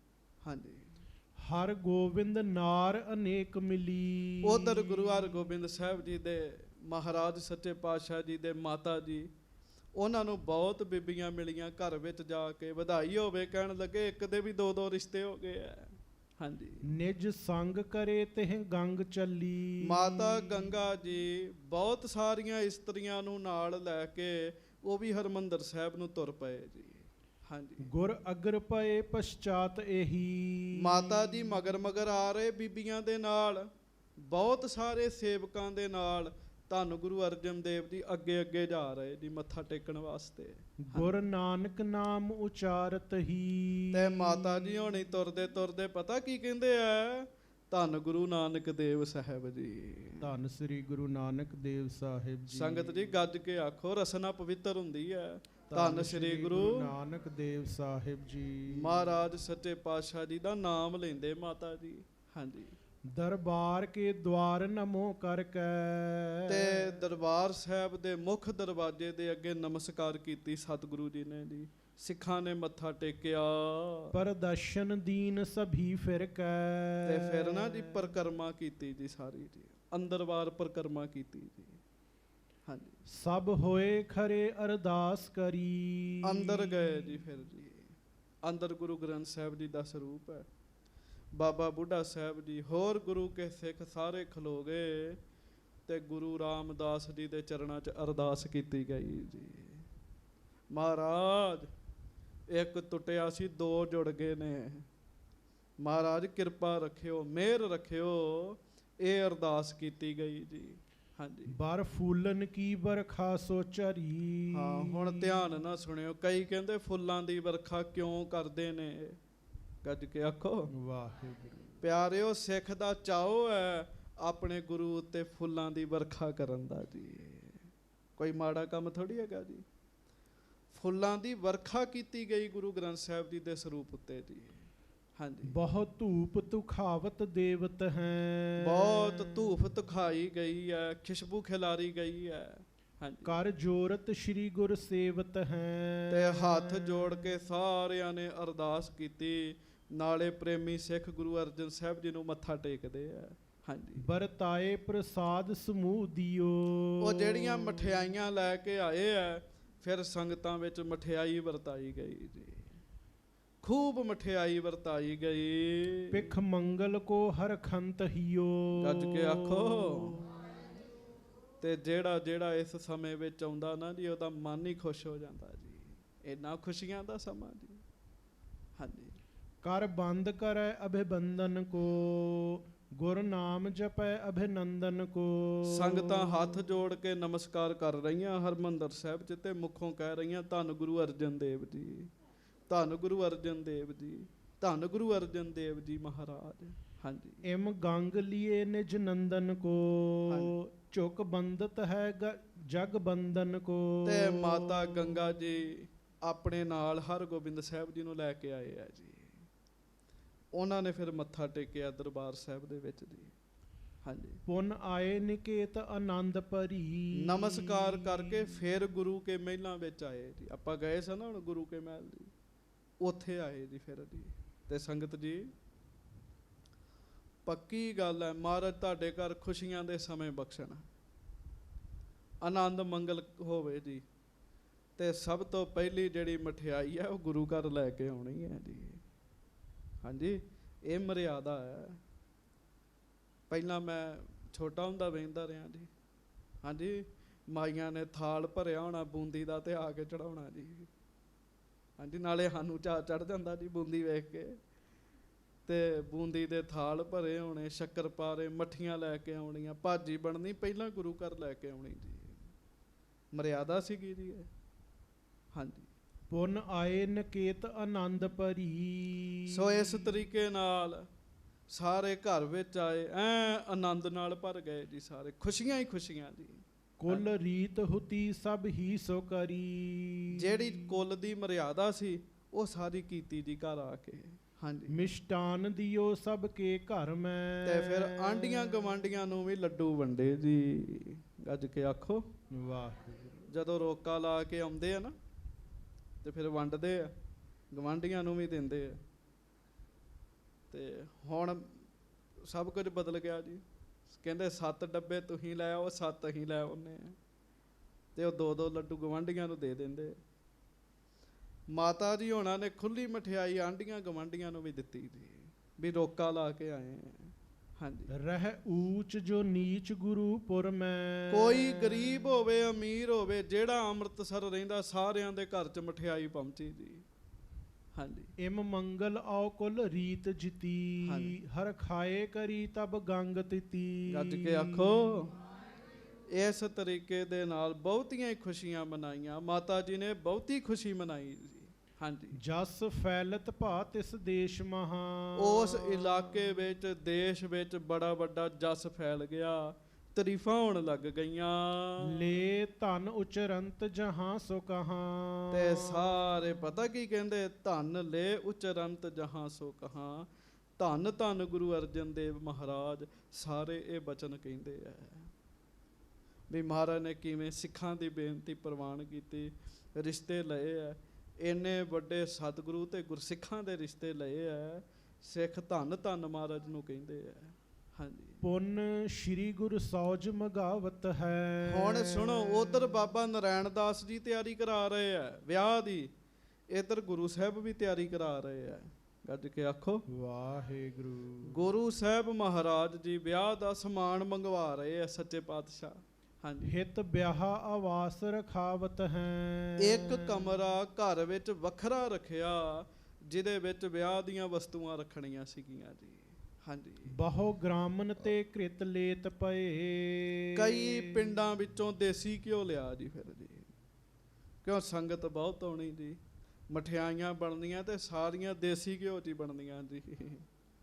ਹਾਂਜੀ। ਹਰ ਗੋਬਿੰਦ ਨਾਰ ਅਨੇਕ ਮਿਲੀ। ਉਧਰ ਗੁਰੂ ਹਰਗੋਬਿੰਦ ਸਾਹਿਬ ਜੀ ਦੇ ਮਹਾਰਾਜ ਸੱਚੇ ਪਾਤਸ਼ਾਹ ਜੀ ਦੇ ਮਾਤਾ ਜੀ, ਉਹਨਾਂ ਨੂੰ ਬਹੁਤ ਬੀਬੀਆਂ ਮਿਲੀਆਂ। ਘਰ ਵਿੱਚ ਜਾ ਕੇ ਵਧਾਈ ਹੋਵੇ ਕਹਿਣ ਲੱਗੇ, ਇੱਕ ਦੇ ਵੀ 2-2 ਰਿਸ਼ਤੇ ਹੋ ਗਏ ਆ। ਹਾਂਜੀ। ਨਿਜ ਸੰਗ ਕਰੇ ਤਿਹ ਗੰਗ ਚੱਲੀ। ਮਾਤਾ ਗੰਗਾ ਜੀ ਬਹੁਤ ਸਾਰੀਆਂ ਇਸਤਰੀਆਂ ਨੂੰ ਨਾਲ ਲੈ ਕੇ ਉਹ ਵੀ ਹਰਮੰਦਰ ਸਾਹਿਬ ਨੂੰ ਤੁਰ ਪਏ ਜੀ। ਹਾਂਜੀ। ਗੁਰ ਅਗਰ ਪਏ ਪਛਾਤ ਇਹੀ। ਮਾਤਾ ਜੀ ਮਗਰ ਮਗਰ ਆ ਰਹੇ ਬੀਬੀਆਂ ਦੇ ਨਾਲ, ਬਹੁਤ ਸਾਰੇ ਸੇਵਕਾਂ ਦੇ ਨਾਲ। ਧੰਨ ਗੁਰੂ ਅਰਜਨ ਦੇਵ ਜੀ ਅੱਗੇ ਅੱਗੇ ਜਾ ਰਹੇ ਜੀ ਮੱਥਾ ਟੇਕਣ ਵਾਸਤੇ। ਗੁਰ ਨਾਨਕ ਨਾਮ ਉਚਾਰਤ ਹੀ। ਤੇ ਮਾਤਾ ਜੀ ਹੋਣੀ ਤੁਰਦੇ ਤੁਰਦੇ ਪਤਾ ਕੀ ਕਹਿੰਦੇ ਆ? ਧੰਨ ਗੁਰੂ ਨਾਨਕ ਦੇਵ ਸਾਹਿਬ ਜੀ। ਧੰਨ ਸ੍ਰੀ ਗੁਰੂ ਨਾਨਕ ਦੇਵ ਸਾਹਿਬ ਜੀ। ਸੰਗਤ ਜੀ ਗੱਜ ਕੇ ਆਖੋ, ਰਸਨਾ ਪਵਿੱਤਰ ਹੁੰਦੀ ਹੈ। ਧੰਨ ਸ੍ਰੀ ਗੁਰੂ ਨਾਨਕ ਦੇਵ ਸਾਹਿਬ ਜੀ। ਮਹਾਰਾਜ ਸੱਚੇ ਪਾਤਸ਼ਾਹ ਜੀ ਦਾ ਨਾਮ ਲੈਂਦੇ ਮਾਤਾ ਜੀ। ਹਾਂਜੀ, ਦਰਬਾਰ ਕੇ ਦਵਾਰ ਨਮੋ ਕਰਕੇ ਤੇ ਦਰਬਾਰ ਸਾਹਿਬ ਦੇ ਮੁੱਖ ਦਰਵਾਜ਼ੇ ਦੇ ਅੱਗੇ ਨਮਸਕਾਰ ਕੀਤੀ ਸਤਿਗੁਰੂ ਜੀ ਨੇ ਜੀ। ਸਿੱਖਾਂ ਨੇ ਮੱਥਾ ਟੇਕਿਆ ਪ੍ਰਦਰਸ਼ਨ ਦੀਨ ਸਭੀ ਫਿਰ ਤੇ ਕੈ। ਫਿਰ ਨਾ ਜੀ ਪਰਿਕਰਮਾ ਕੀਤੀ ਜੀ ਸਾਰੀ ਜੀ, ਅੰਦਰ ਬਾਹਰ ਪਰਿਕਰਮਾ ਕੀਤੀ ਜੀ। ਹਾਂਜੀ, ਸਭ ਹੋਏ ਖਰੇ ਅਰਦਾਸ ਕਰੀ। ਅੰਦਰ ਗਏ ਜੀ। ਫਿਰ ਜੀ ਅੰਦਰ ਗੁਰੂ ਗ੍ਰੰਥ ਸਾਹਿਬ ਜੀ ਦਾ ਸਰੂਪ ਹੈ। ਬਾਬਾ ਬੁੱਢਾ ਸਾਹਿਬ ਜੀ ਹੋਰ ਗੁਰੂ ਕੇ ਸਿੱਖ ਸਾਰੇ ਖਲੋ ਗਏ ਤੇ ਗੁਰੂ ਰਾਮਦਾਸ ਜੀ ਦੇ ਚਰਨਾਂ 'ਚ ਅਰਦਾਸ ਕੀਤੀ ਗਈ ਜੀ। ਮਹਾਰਾਜ ਇੱਕ ਟੁੱਟਿਆ ਸੀ, ਦੋ ਜੁੜ ਗਏ ਨੇ। ਮਹਾਰਾਜ ਕਿਰਪਾ ਰੱਖਿਓ, ਮਿਹਰ ਰੱਖਿਓ। ਇਹ ਅਰਦਾਸ ਕੀਤੀ ਗਈ ਜੀ। ਹਾਂਜੀ, ਬਰ ਫੂਲਨ ਕੀ ਬਰਖਾ ਸੋ ਝਰੀ। ਹਾਂ ਹੁਣ ਧਿਆਨ ਨਾਲ ਸੁਣਿਓ। ਕਈ ਕਹਿੰਦੇ ਫੁੱਲਾਂ ਦੀ ਵਰਖਾ ਕਿਉਂ ਕਰਦੇ ਨੇ? ਗੱਜ ਕੇ ਆਖੋ ਵਾਹਿਗੁਰੂ। ਪਿਆਰਿਓ, ਸਿੱਖ ਦਾ ਚਾਓ ਹੈ ਆਪਣੇ ਗੁਰੂ ਉੱਤੇ ਫੁੱਲਾਂ ਦੀ ਵਰਖਾ ਕਰਨ ਦਾ ਜੀ। ਕੋਈ ਮਾੜਾ ਕੰਮ ਥੋੜੀ ਹੈਗਾ ਜੀ। ਫੁੱਲਾਂ ਦੀ ਵਰਖਾ ਕੀਤੀ ਗਈ ਗੁਰੂ ਗ੍ਰੰਥ ਸਾਹਿਬ ਜੀ ਦੇ ਸਰੂਪ ਉੱਤੇ ਜੀ। ਹਾਂਜੀ, ਬਹੁਤ ਧੂਪ ਤੁਖਾਵਤ ਦੇਵਤ ਹੈ। ਬਹੁਤ ਧੂਫ ਤੁਖਾਈ ਗਈ ਹੈ, ਖੁਸ਼ਬੂ ਖਿਲਾਰੀ ਗਈ ਹੈ। ਹਾਂਜੀ, ਕਰ ਜੋਰਤ ਸ਼੍ਰੀ ਗੁਰ ਸੇਵਤ ਹੈ। ਤੇ ਹੱਥ ਜੋੜ ਕੇ ਸਾਰਿਆਂ ਨੇ ਅਰਦਾਸ ਕੀਤੀ। ਨਾਲੇ ਪ੍ਰੇਮੀ ਸਿੱਖ ਗੁਰੂ ਅਰਜਨ ਸਾਹਿਬ ਜੀ ਨੂੰ ਮੱਥਾ ਟੇਕਦੇ ਆ। ਹਾਂਜੀ, ਵਰਤਾਏ ਪ੍ਰਸਾਦ ਸਮੂਹ ਦਿਓ। ਉਹ ਜਿਹੜੀਆਂ ਮਠਿਆਈਆਂ ਲੈ ਕੇ ਆਏ ਆ, ਫਿਰ ਸੰਗਤਾਂ ਵਿੱਚ ਮਠਿਆਈ ਵਰਤਾਈ ਗਈ ਜੀ। ਖੂਬ ਮਠਿਆਈ ਵਰਤਾਈ ਗਈ। ਪਿਖ ਮੰਗਲ ਕੋ ਹਰ ਖੰਤ ਹਿਓ। ਗੱਜ ਕੇ ਆਖੋ। ਤੇ ਜਿਹੜਾ ਜਿਹੜਾ ਇਸ ਸਮੇਂ ਵਿੱਚ ਆਉਂਦਾ ਨਾ ਜੀ, ਉਹਦਾ ਮਨ ਹੀ ਖੁਸ਼ ਹੋ ਜਾਂਦਾ ਜੀ। ਇੰਨਾ ਖੁਸ਼ੀਆਂ ਦਾ ਸਮਾਂ ਜੀ। ਹਾਂਜੀ, ਕਰ ਬੰਦ ਕਰੈ ਅਭਿਬੰਦਨ ਕੋ। ਗੁਰ ਨਾਮ ਜਪੈ ਅਭਿਨੰਦਨ ਕੋ। ਸੰਗਤਾਂ ਹੱਥ ਜੋੜ ਕੇ ਨਮਸਕਾਰ ਕਰ ਰਹੀਆਂ ਹਰਮੰਦਰ ਸਾਹਿਬ 'ਚ ਤੇ ਮੁਖੋਂ ਕਹਿ ਰਹੀਆਂ, ਧੰਨ ਗੁਰੂ ਅਰਜਨ ਦੇਵ ਜੀ, ਧੰਨ ਗੁਰੂ ਅਰਜਨ ਦੇਵ ਜੀ, ਧੰਨ ਗੁਰੂ ਅਰਜਨ ਦੇਵ ਜੀ ਮਹਾਰਾਜ। ਹਾਂਜੀ, ਇਮ ਗੰਗ ਲੀਏ ਨਿਜ ਨੰਦਨ ਕੋ। ਝੁਕ ਬੰਦਤ ਹੈ ਜਗ ਬੰਦਨ ਕੋ। ਤੇ ਮਾਤਾ ਗੰਗਾ ਜੀ ਆਪਣੇ ਨਾਲ ਹਰਗੋਬਿੰਦ ਸਾਹਿਬ ਜੀ ਨੂੰ ਲੈ ਕੇ ਆਏ ਆ ਜੀ। ਉਹਨਾਂ ਨੇ ਫਿਰ ਮੱਥਾ ਟੇਕਿਆ ਦਰਬਾਰ ਸਾਹਿਬ ਦੇ ਵਿੱਚ ਜੀ। ਹਾਂਜੀ, ਪੁਨ ਆਏ ਨਿਕੇਤ ਆਨੰਦ ਭਰੀ। ਨਮਸਕਾਰ ਕਰਕੇ ਫਿਰ ਗੁਰੂ ਕੇ ਮਹਿਲਾਂ ਵਿੱਚ ਆਏ ਜੀ। ਆਪਾਂ ਗਏ ਸਾਂ ਨਾ ਹੁਣ ਗੁਰੂ ਕੇ ਮਹਿਲ ਜੀ, ਉੱਥੇ ਆਏ ਜੀ ਫਿਰ ਜੀ। ਤੇ ਸੰਗਤ ਜੀ, ਪੱਕੀ ਗੱਲ ਹੈ, ਮਹਾਰਾਜ ਤੁਹਾਡੇ ਘਰ ਖੁਸ਼ੀਆਂ ਦੇ ਸਮੇਂ ਬਖਸ਼ਣ, ਆਨੰਦ ਮੰਗਲ ਹੋਵੇ ਜੀ। ਤੇ ਸਭ ਤੋਂ ਪਹਿਲੀ ਜਿਹੜੀ ਮਠਿਆਈ ਹੈ ਉਹ ਗੁਰੂ ਘਰ ਲੈ ਕੇ ਆਉਣੀ ਹੈ ਜੀ। ਹਾਂਜੀ, ਇਹ ਮਰਿਆਦਾ ਹੈ। ਪਹਿਲਾਂ ਮੈਂ ਛੋਟਾ ਹੁੰਦਾ ਵੇਖਦਾ ਰਿਹਾ ਜੀ। ਹਾਂਜੀ, ਮਾਈਆਂ ਨੇ ਥਾਲ ਭਰਿਆ ਹੋਣਾ ਬੂੰਦੀ ਦਾ ਤੇ ਆ ਕੇ ਚੜਾਉਣਾ ਜੀ। ਹਾਂਜੀ, ਨਾਲੇ ਸਾਨੂੰ ਚਾਅ ਚੜ ਜਾਂਦਾ ਜੀ ਬੂੰਦੀ ਵੇਖ ਕੇ। ਤੇ ਬੂੰਦੀ ਦੇ ਥਾਲ ਭਰੇ ਹੋਣੇ, ਸ਼ੱਕਰਪਾਰੇ, ਮੱਠੀਆਂ ਲੈ ਕੇ ਆਉਣੀਆਂ, ਭਾਜੀ ਬਣਨੀ ਪਹਿਲਾਂ ਗੁਰੂ ਘਰ ਲੈ ਕੇ ਆਉਣੀ ਜੀ। ਮਰਿਆਦਾ ਸੀਗੀ ਜੀ ਇਹ। ਹਾਂਜੀ, ਪੁਨ ਆਏ ਨਿਕੇਤ ਆਨੰਦ ਭਰੀ। ਸੋ ਇਸ ਤਰੀਕੇ ਨਾਲ ਸਾਰੇ ਘਰ ਵਿੱਚ ਆਏ, ਐ ਆਨੰਦ ਨਾਲ ਭਰ ਗਏ ਜੀ। ਸਾਰੇ ਖੁਸ਼ੀਆਂ ਹੀ ਖੁਸ਼ੀਆਂ ਜੀ। ਕੁਲ ਰੀਤ ਹੁਤੀ ਸਭ ਹੀ ਸੋ ਕਰੀ। ਜਿਹੜੀ ਕੁੱਲ ਦੀ ਮਰਿਆਦਾ ਸੀ ਉਹ ਸਾਰੀ ਕੀਤੀ ਜੀ ਘਰ ਆ ਕੇ। ਹਾਂਜੀ, ਮਿਸ਼ਟਾਨ ਦਿਓ ਸਭ ਕੇ ਘਰ ਮੈਂ। ਤੇ ਫਿਰ ਆਂਡੀਆਂ ਗਵਾਂਡੀਆਂ ਨੂੰ ਵੀ ਲੱਡੂ ਵੰਡੇ ਜੀ। ਗੱਜ ਕੇ ਆਖੋ ਵਾਹਿਗੁਰੂ। ਜਦੋਂ ਰੋਕਾ ਲਾ ਕੇ ਆਉਂਦੇ ਆ ਨਾ ਤੇ ਫਿਰ ਵੰਡਦੇ ਆ, ਗਵਾਂਡੀਆਂ ਨੂੰ ਵੀ ਦਿੰਦੇ ਆ। ਤੇ ਹੁਣ ਸਭ ਕੁਝ ਬਦਲ ਗਿਆ ਜੀ। ਕਹਿੰਦੇ 7 ਡੱਬੇ ਤੁਸੀਂ ਲੈ ਆਓ, 7 ਅਸੀਂ ਲੈ ਆਉਂਦੇ ਆ। ਤੇ ਉਹ 2-2 ਲੱਡੂ ਗਵਾਂਡੀਆਂ ਨੂੰ ਦੇ ਦਿੰਦੇ। ਮਾਤਾ ਜੀ ਹੋਣਾ ਨੇ ਖੁੱਲੀ ਮਠਿਆਈ ਆਂਡੀਆਂ ਗਵਾਂਡੀਆਂ ਨੂੰ ਵੀ ਦਿੱਤੀ ਜੀ, ਵੀ ਰੋਕਾ ਲਾ ਕੇ ਆਏ ਆ। ਹਾਂਜੀ, ਰਹਿ ਊਚ ਜੋ ਨੀਚ ਗੁਰੂਪੁਰ ਮੈਂ। ਕੋਈ ਗਰੀਬ ਹੋਵੇ ਅਮੀਰ ਹੋਵੇ, ਜਿਹੜਾ ਅੰਮ੍ਰਿਤਸਰ ਰਹਿੰਦਾ ਸਾਰਿਆਂ ਦੇ ਘਰ 'ਚ ਮਠਿਆਈ ਪਹੁੰਚੀ ਜੀ। ਹਾਂਜੀ, ਇਮ ਮੰਗਲ ਆਓ ਕੁਲ ਰੀਤ ਜਿਤੀ। ਹਾਂਜੀ। ਹਰ ਖਾਏ ਕਰੀ ਤਬ ਗੰਗ ਤਿਤੀ। ਗੱਜ ਕੇ ਆਖੋ। ਇਸ ਤਰੀਕੇ ਦੇ ਨਾਲ ਬਹੁਤੀਆਂ ਹੀ ਖੁਸ਼ੀਆਂ ਮਨਾਈਆਂ। ਮਾਤਾ ਜੀ ਨੇ ਬਹੁਤੀ ਖੁਸ਼ੀ ਮਨਾਈ ਜੀ। ਹਾਂਜੀ, ਜਸ ਫੈਲਤ ਭਾ ਤਿਸ ਦੇਸ਼ ਮਹਾ। ਉਸ ਇਲਾਕੇ ਵਿੱਚ ਦੇਸ਼ ਵਿੱਚ ਬੜਾ ਵੱਡਾ ਜਸ ਫੈਲ ਗਿਆ। ਤਾਰੀਫਾਂ ਹੋਣ ਲੱਗ ਗਈਆਂ। ਲੈ ਧਨ ਉਚਰੰਤ ਜਹਾਂ ਸੋ ਕਹਾਂ। ਤੇ ਸਾਰੇ ਪਤਾ ਕੀ ਕਹਿੰਦੇ, ਧਨ ਲੈ ਉਚਰੰਤ ਜਹਾਂ ਸੋ ਕਹਾਂ। ਧੰਨ ਧੰਨ ਗੁਰੂ ਅਰਜਨ ਦੇਵ ਮਹਾਰਾਜ। ਸਾਰੇ ਇਹ ਬਚਨ ਕਹਿੰਦੇ ਆ ਵੀ ਮਹਾਰਾਜ ਨੇ ਕਿਵੇਂ ਸਿੱਖਾਂ ਦੀ ਬੇਨਤੀ ਪ੍ਰਵਾਨ ਕੀਤੀ, ਰਿਸ਼ਤੇ ਲਏ ਆ। ਇੰਨੇ ਵੱਡੇ ਸਤਿਗੁਰੂ ਤੇ ਗੁਰਸਿੱਖਾਂ ਦੇ ਰਿਸ਼ਤੇ ਲਏ ਆ। ਸਿੱਖ ਧੰਨ ਧੰਨ ਮਹਾਰਾਜ ਨੂੰ ਕਹਿੰਦੇ ਆ। ਹਾਂਜੀ, ਪੁੰਨ ਸ਼੍ਰੀ ਗੁਰੂ ਸੌਜ ਮਗਾਵਤ ਹੈ। ਹੁਣ ਸੁਣੋ, ਉਧਰ ਬਾਬਾ ਨਰਾਇਣ ਦਾਸ ਜੀ ਤਿਆਰੀ ਕਰਾ ਰਹੇ ਆ ਵਿਆਹ ਦੀ, ਇਧਰ ਗੁਰੂ ਸਾਹਿਬ ਵੀ ਤਿਆਰੀ ਕਰਾ ਰਹੇ ਆ। ਗੱਜ ਕੇ ਆਖੋ ਵਾਹਿਗੁਰੂ। ਗੁਰੂ ਸਾਹਿਬ ਮਹਾਰਾਜ ਜੀ ਵਿਆਹ ਦਾ ਸਮਾਨ ਮੰਗਵਾ ਰਹੇ ਆ ਸੱਚੇ ਪਾਤਸ਼ਾਹ। ਹਾਂਜੀ, ਹਿਤ ਵਿਆਹ ਆਵਾਸ ਰਖਾਵਤ ਹੈ। ਇੱਕ ਕਮਰਾ ਘਰ ਵਿੱਚ ਵੱਖਰਾ ਰੱਖਿਆ ਜਿਹਦੇ ਵਿੱਚ ਵਿਆਹ ਦੀਆਂ ਵਸਤੂਆਂ ਰੱਖਣੀਆਂ ਸੀਗੀਆਂ ਜੀ। ਹਾਂਜੀ, ਬਹੁ ਗ੍ਰਾਮਨ ਤੇ ਕ੍ਰਿਤ ਲੇਤ ਪਏ। ਕਈ ਪਿੰਡਾਂ ਵਿੱਚੋਂ ਦੇਸੀ ਘਿਓ ਲਿਆ ਜੀ। ਫਿਰ ਜੀ ਕਿਉਂ ਸੰਗਤ ਬਹੁਤ ਆਉਣੀ ਜੀ, ਮਠਿਆਈਆਂ ਬਣਦੀਆਂ ਤੇ ਸਾਰੀਆਂ ਦੇਸੀ ਘਿਓ 'ਚ ਹੀ ਬਣਦੀਆਂ ਜੀ।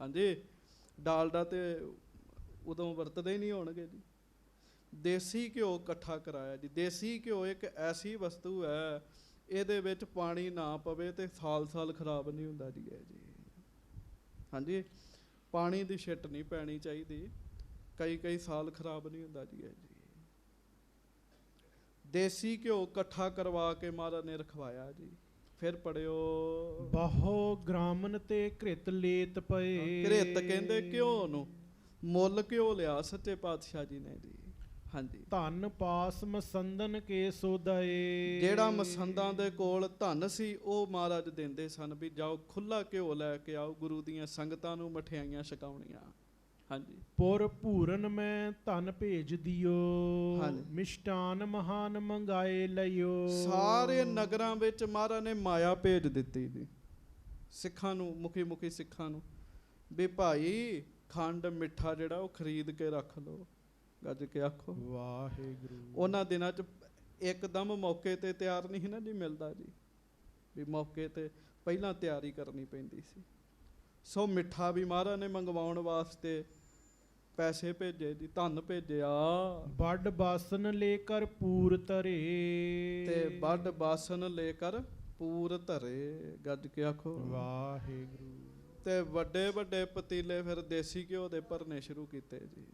ਹਾਂਜੀ, ਡਾਲਡਾ ਤੇ ਉਦੋਂ ਵਰਤਦੇ ਹੀ ਨਹੀਂ ਹੋਣਗੇ ਜੀ। ਦੇਸੀ ਘਿਓ ਇਕੱਠਾ ਕਰਾਇਆ ਜੀ। ਦੇਸੀ ਘਿਓ ਇੱਕ ਐਸੀ ਵਸਤੂ ਹੈ, ਇਹਦੇ ਵਿੱਚ ਪਾਣੀ ਨਾ ਪਵੇ ਤੇ ਸਾਲ ਸਾਲ ਖਰਾਬ ਨਹੀਂ ਹੁੰਦਾ ਜੀ ਇਹ ਜੀ। ਹਾਂਜੀ, ਪਾਣੀ ਦੀ ਛਿੱਟ ਨਹੀਂ ਪੈਣੀ ਚਾਹੀਦੀ, ਕਈ ਸਾਲ ਖਰਾਬ ਨਹੀਂ ਹੁੰਦਾ ਜੀ ਇਹ ਜੀ। ਦੇਸੀ ਘਿਓ ਇਕੱਠਾ ਕਰਵਾ ਕੇ ਮਹਾਰਾਜ ਨੇ ਰਖਵਾਇਆ ਜੀ। ਫਿਰ ਪੜਿਓ, ਬਹੁ ਗ੍ਰਾਮਨ ਤੇ ਘ੍ਰਿਤ ਲੇਤ ਪਏ। ਘ੍ਰਿਤ ਕਹਿੰਦੇ ਘਿਓ ਨੂੰ, ਮੁੱਲ ਘਿਓ ਲਿਆ ਸੱਚੇ ਪਾਤਸ਼ਾਹ ਜੀ ਨੇ ਜੀ। ਹਾਂਜੀ, ਧਨ ਪਾਸ ਮਸੰਦਨ ਕੇ ਸੋਦਾਏ। ਜਿਹੜਾ ਮਸੰਦਾਂ ਦੇ ਕੋਲ ਧਨ ਸੀ ਉਹ ਮਹਾਰਾਜ ਦਿੰਦੇ ਸਨ ਵੀ ਜਾਓ ਖੁੱਲਾ ਘਿਓ ਲੈ ਕੇ ਆਓ, ਗੁਰੂ ਦੀਆਂ ਸੰਗਤਾਂ ਨੂੰ ਮਠਿਆਈਆਂ ਛਕਾਉਣੀਆਂ। ਹਾਂਜੀ, ਪੁਰ ਭੂਰਨ ਮੈਂ ਧਨ ਭੇਜ ਦਿਓ। ਹਾਂਜੀ, ਮਿਸ਼ਟਾਨ ਮਹਾਨ ਮੰਗਾਏ ਲਿਓ। ਸਾਰੇ ਨਗਰਾਂ ਵਿੱਚ ਮਹਾਰਾਜ ਨੇ ਮਾਇਆ ਭੇਜ ਦਿੱਤੀ ਜੀ ਸਿੱਖਾਂ ਨੂੰ, ਮੁਖੀ ਸਿੱਖਾਂ ਨੂੰ ਵੀ ਭਾਈ ਖੰਡ ਮਿੱਠਾ ਜਿਹੜਾ ਉਹ ਖਰੀਦ ਕੇ ਰੱਖ ਲਓ। ਗੱਜ ਕੇ ਆਖੋ ਵਾਹਿਗੁਰੂ। ਉਹਨਾਂ ਦਿਨਾਂ 'ਚ ਇੱਕਦਮ ਮੌਕੇ ਤੇ ਤਿਆਰ ਨਹੀਂ ਨਾ ਜੀ ਮਿਲਦਾ ਜੀ, ਵੀ ਮੌਕੇ ਤੇ ਪਹਿਲਾਂ ਤਿਆਰੀ ਕਰਨੀ ਪੈਂਦੀ ਸੀ। ਸੋ ਮਿੱਠਾ ਵੀ ਮਹਾਰਾਜ ਨੇ ਮੰਗਵਾਉਣ ਵਾਸਤੇ ਪੈਸੇ ਭੇਜੇ ਜੀ, ਧਨ ਭੇਜਿਆ। ਵੱਡ ਬਾਸਨ ਲੈ ਕਰ ਪੂਰ ਧਰੇ। ਤੇ ਵੱਡ ਬਾਸਨ ਲੈ ਕਰ ਪੂਰ ਧਰੇ। ਗੱਜ ਕੇ ਆਖੋ ਵਾਹਿਗੁਰੂ। ਤੇ ਵੱਡੇ ਵੱਡੇ ਪਤੀਲੇ ਫਿਰ ਦੇਸੀ ਘਿਓ ਦੇ ਭਰਨੇ ਸ਼ੁਰੂ ਕੀਤੇ ਜੀ,